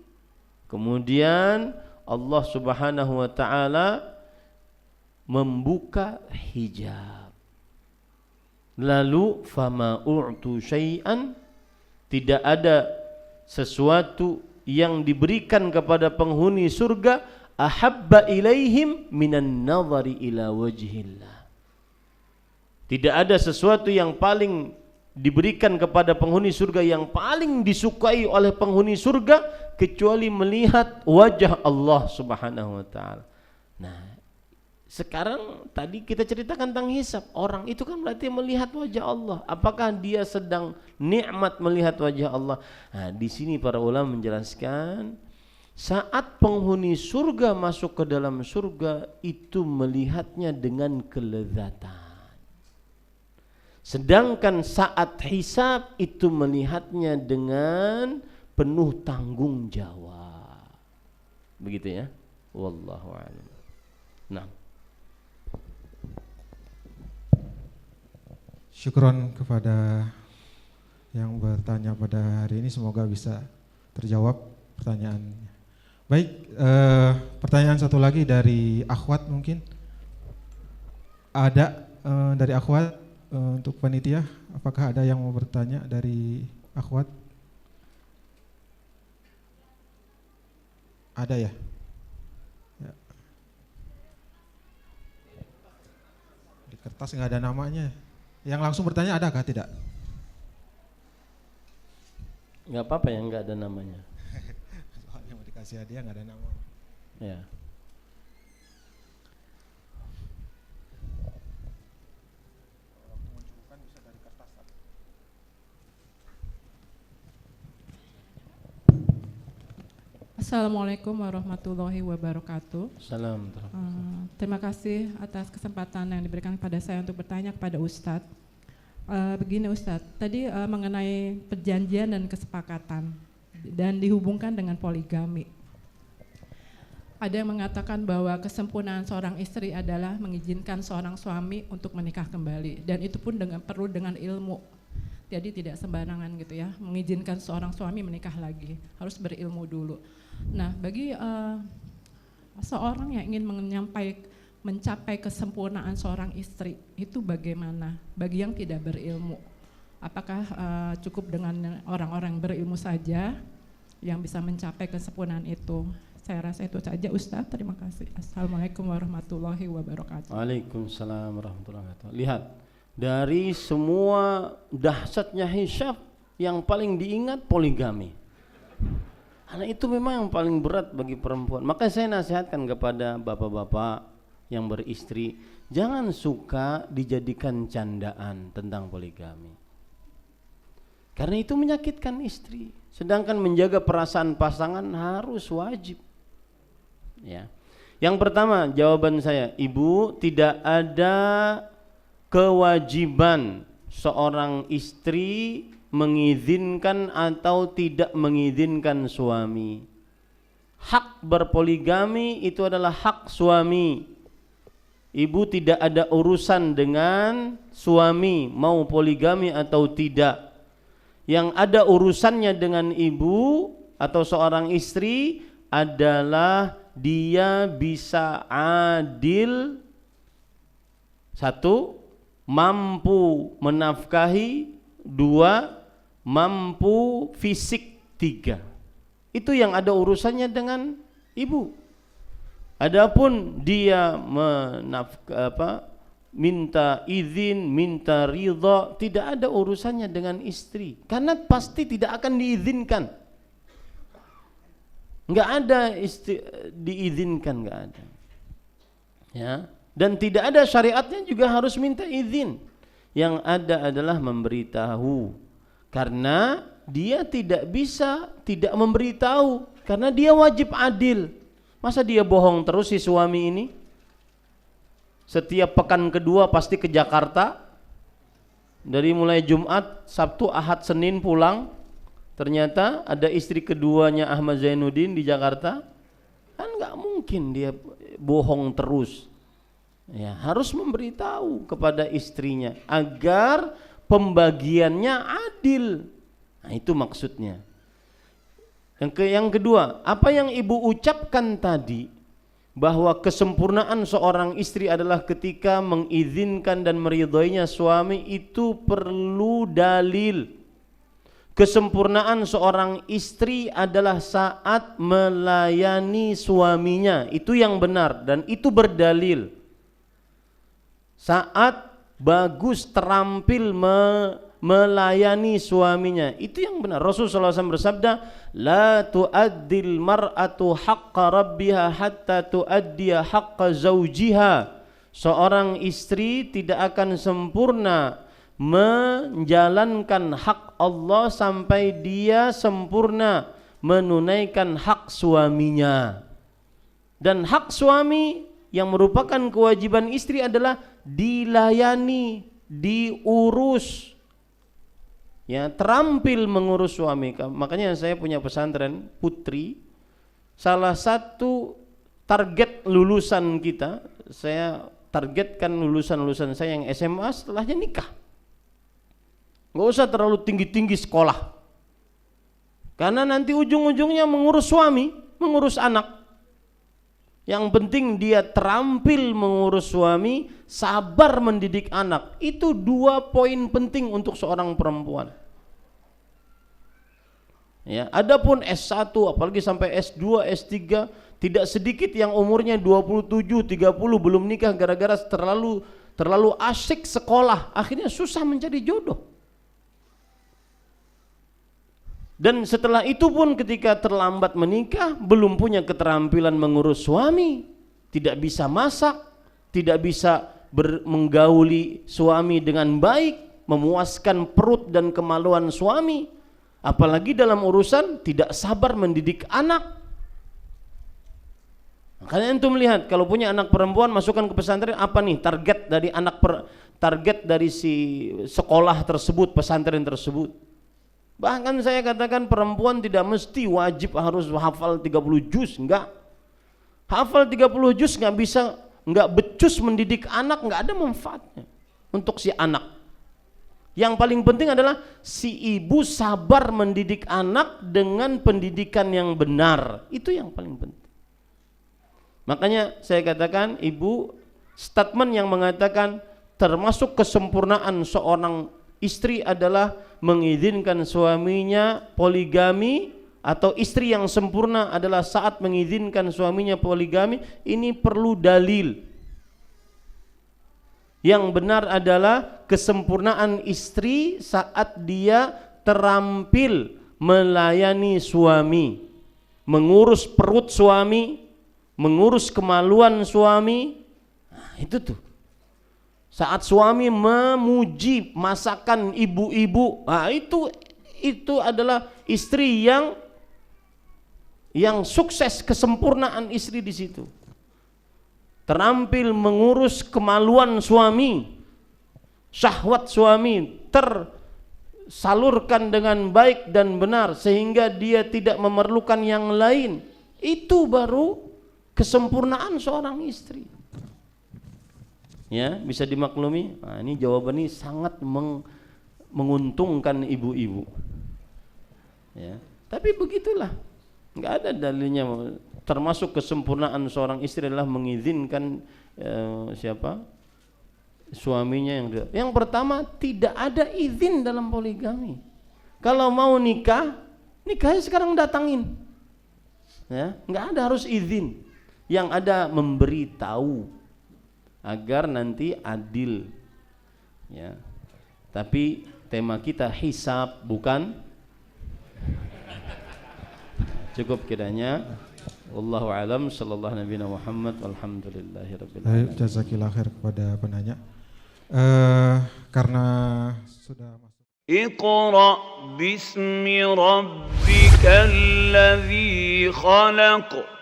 Kemudian Allah Subhanahu wa taala membuka hijab. Lalu fama u'tu syai'an, tidak ada sesuatu yang diberikan kepada penghuni surga ahabba ilaihim minan nazari ila wajhillah. Tidak ada sesuatu yang paling diberikan kepada penghuni surga yang paling disukai oleh penghuni surga kecuali melihat wajah Allah Subhanahu wa taala. Nah, sekarang tadi kita ceritakan tentang hisab. Orang itu kan berarti melihat wajah Allah. Apakah dia sedang nikmat melihat wajah Allah? Nah, di sini para ulama menjelaskan saat penghuni surga masuk ke dalam surga itu melihatnya dengan kelezatan. Sedangkan saat hisab itu melihatnya dengan penuh tanggung jawab. Begitu ya? Wallahu a'lam. Nah.
Syukron kepada yang bertanya pada hari ini, semoga bisa terjawab pertanyaannya. Baik, pertanyaan satu lagi dari akhwat mungkin. Ada dari akhwat untuk panitia, apakah ada yang mau bertanya dari akhwat? Ada ya? Ya. Di kertas nggak ada namanya. Yang langsung bertanya adakah? Tidak?
Nggak apa-apa yang nggak ada namanya.
Soalnya mau dikasih hadiah nggak ada nama.
Ya.
Assalamualaikum warahmatullahi wabarakatuh.
Salam.
Terima kasih atas kesempatan yang diberikan kepada saya untuk bertanya kepada Ustadz. Begini Ustadz, tadi mengenai perjanjian dan kesepakatan dan dihubungkan dengan poligami. Ada yang mengatakan bahwa kesempurnaan seorang istri adalah mengizinkan seorang suami untuk menikah kembali, dan itu pun perlu dengan ilmu. Jadi tidak sembarangan gitu ya, mengizinkan seorang suami menikah lagi, harus berilmu dulu. Nah, bagi seorang yang ingin mencapai kesempurnaan seorang istri, itu bagaimana? Bagi yang tidak berilmu, apakah cukup dengan orang-orang berilmu saja yang bisa mencapai kesempurnaan itu? Saya rasa itu saja Ustaz, terima kasih. Assalamualaikum warahmatullahi wabarakatuh.
Waalaikumsalam warahmatullahi wabarakatuh. Lihat, dari semua dahsyatnya hisab, yang paling diingat poligami. Karena itu memang yang paling berat bagi perempuan. Maka saya nasihatkan kepada bapak-bapak yang beristri, jangan suka dijadikan candaan tentang poligami. Karena itu menyakitkan istri. Sedangkan menjaga perasaan pasangan harus wajib. Ya. Yang pertama, jawaban saya, ibu, tidak ada kewajiban seorang istri mengizinkan atau tidak mengizinkan suami. Hak berpoligami itu adalah hak suami. Ibu tidak ada urusan dengan suami mau poligami atau tidak. Yang ada urusannya dengan ibu atau seorang istri adalah dia bisa adil, satu, mampu menafkahi, dua, mampu fisik, tiga. Itu yang ada urusannya dengan ibu. Adapun dia minta izin, minta ridha, tidak ada urusannya dengan istri, karena pasti tidak akan diizinkan. Enggak ada diizinkan, enggak ada. Ya, dan tidak ada syariatnya juga harus minta izin. Yang ada adalah memberitahu, karena dia tidak bisa tidak memberitahu, karena dia wajib adil. Masa dia bohong terus si suami ini? Setiap pekan kedua pasti ke Jakarta, dari mulai Jumat, Sabtu, Ahad, Senin pulang. Ternyata ada istri keduanya Ahmad Zainuddin di Jakarta. Kan nggak mungkin dia bohong terus. Ya, harus memberitahu kepada istrinya agar pembagiannya adil. Nah, itu maksudnya. Yang kedua, apa yang ibu ucapkan tadi, bahwa kesempurnaan seorang istri adalah ketika mengizinkan dan meridhoinya suami, itu perlu dalil. Kesempurnaan seorang istri adalah saat melayani suaminya, itu yang benar dan itu berdalil. Saat bagus terampil melayani suaminya, itu yang benar. Rasulullah SAW bersabda, la tu'addil mar'atu haqqa rabbiha hatta tu'addiya haqqa zawjiha. Seorang istri tidak akan sempurna menjalankan hak Allah sampai dia sempurna menunaikan hak suaminya. Dan hak suami yang merupakan kewajiban istri adalah dilayani, diurus, ya, terampil mengurus suami. Makanya saya punya pesantren putri, salah satu target lulusan kita, saya targetkan lulusan saya yang SMA setelahnya nikah. Nggak usah terlalu tinggi-tinggi sekolah, karena nanti ujung-ujungnya mengurus suami, mengurus anak. Yang penting dia terampil mengurus suami, sabar mendidik anak. Itu 2 poin penting untuk seorang perempuan. Ya, adapun S1 apalagi sampai S2, S3, tidak sedikit yang umurnya 27, 30 belum nikah gara-gara terlalu asyik sekolah, akhirnya susah mencari jodoh. Dan setelah itu pun ketika terlambat menikah, belum punya keterampilan mengurus suami, tidak bisa masak, tidak bisa menggauli suami dengan baik, memuaskan perut dan kemaluan suami, apalagi dalam urusan tidak sabar mendidik anak. Makanya antum lihat, kalau punya anak perempuan masukkan ke pesantren, apa nih target dari target dari si sekolah tersebut, pesantren tersebut. Bahkan saya katakan perempuan tidak mesti wajib harus hafal 30 juz, enggak. Hafal 30 juz enggak bisa, enggak becus mendidik anak, enggak ada manfaatnya untuk si anak. Yang paling penting adalah si ibu sabar mendidik anak dengan pendidikan yang benar. Itu yang paling penting. Makanya saya katakan, ibu, statement yang mengatakan termasuk kesempurnaan seorang istri adalah mengizinkan suaminya poligami, atau istri yang sempurna adalah saat mengizinkan suaminya poligami, ini perlu dalil. Yang benar adalah kesempurnaan istri saat dia terampil melayani suami, mengurus perut suami, mengurus kemaluan suami. Nah, itu tuh. Saat suami memuji masakan ibu-ibu, nah itu adalah istri yang sukses, kesempurnaan istri di situ. Terampil mengurus kemaluan suami, syahwat suami tersalurkan dengan baik dan benar sehingga dia tidak memerlukan yang lain. Itu baru kesempurnaan seorang istri. Ya, bisa dimaklumi. Nah, ini jawaban ini sangat menguntungkan ibu-ibu. Ya, tapi begitulah, nggak ada dalilnya. Termasuk kesempurnaan seorang istri adalah mengizinkan suaminya yang pertama, tidak ada izin dalam poligami. Kalau mau nikahnya sekarang datangin. Ya, nggak ada harus izin. Yang ada memberitahu agar nanti adil, ya. Tapi tema kita hisab, bukan. Cukup kiranya. Wallahu a'lam. Sallallahu nabiyana Muhammad. Walhamdulillahirabbil alamin.
Jazakillah khair kepada penanya. Karena sudah masuk.
Iqra bismi rabbikal ladzi khalaq.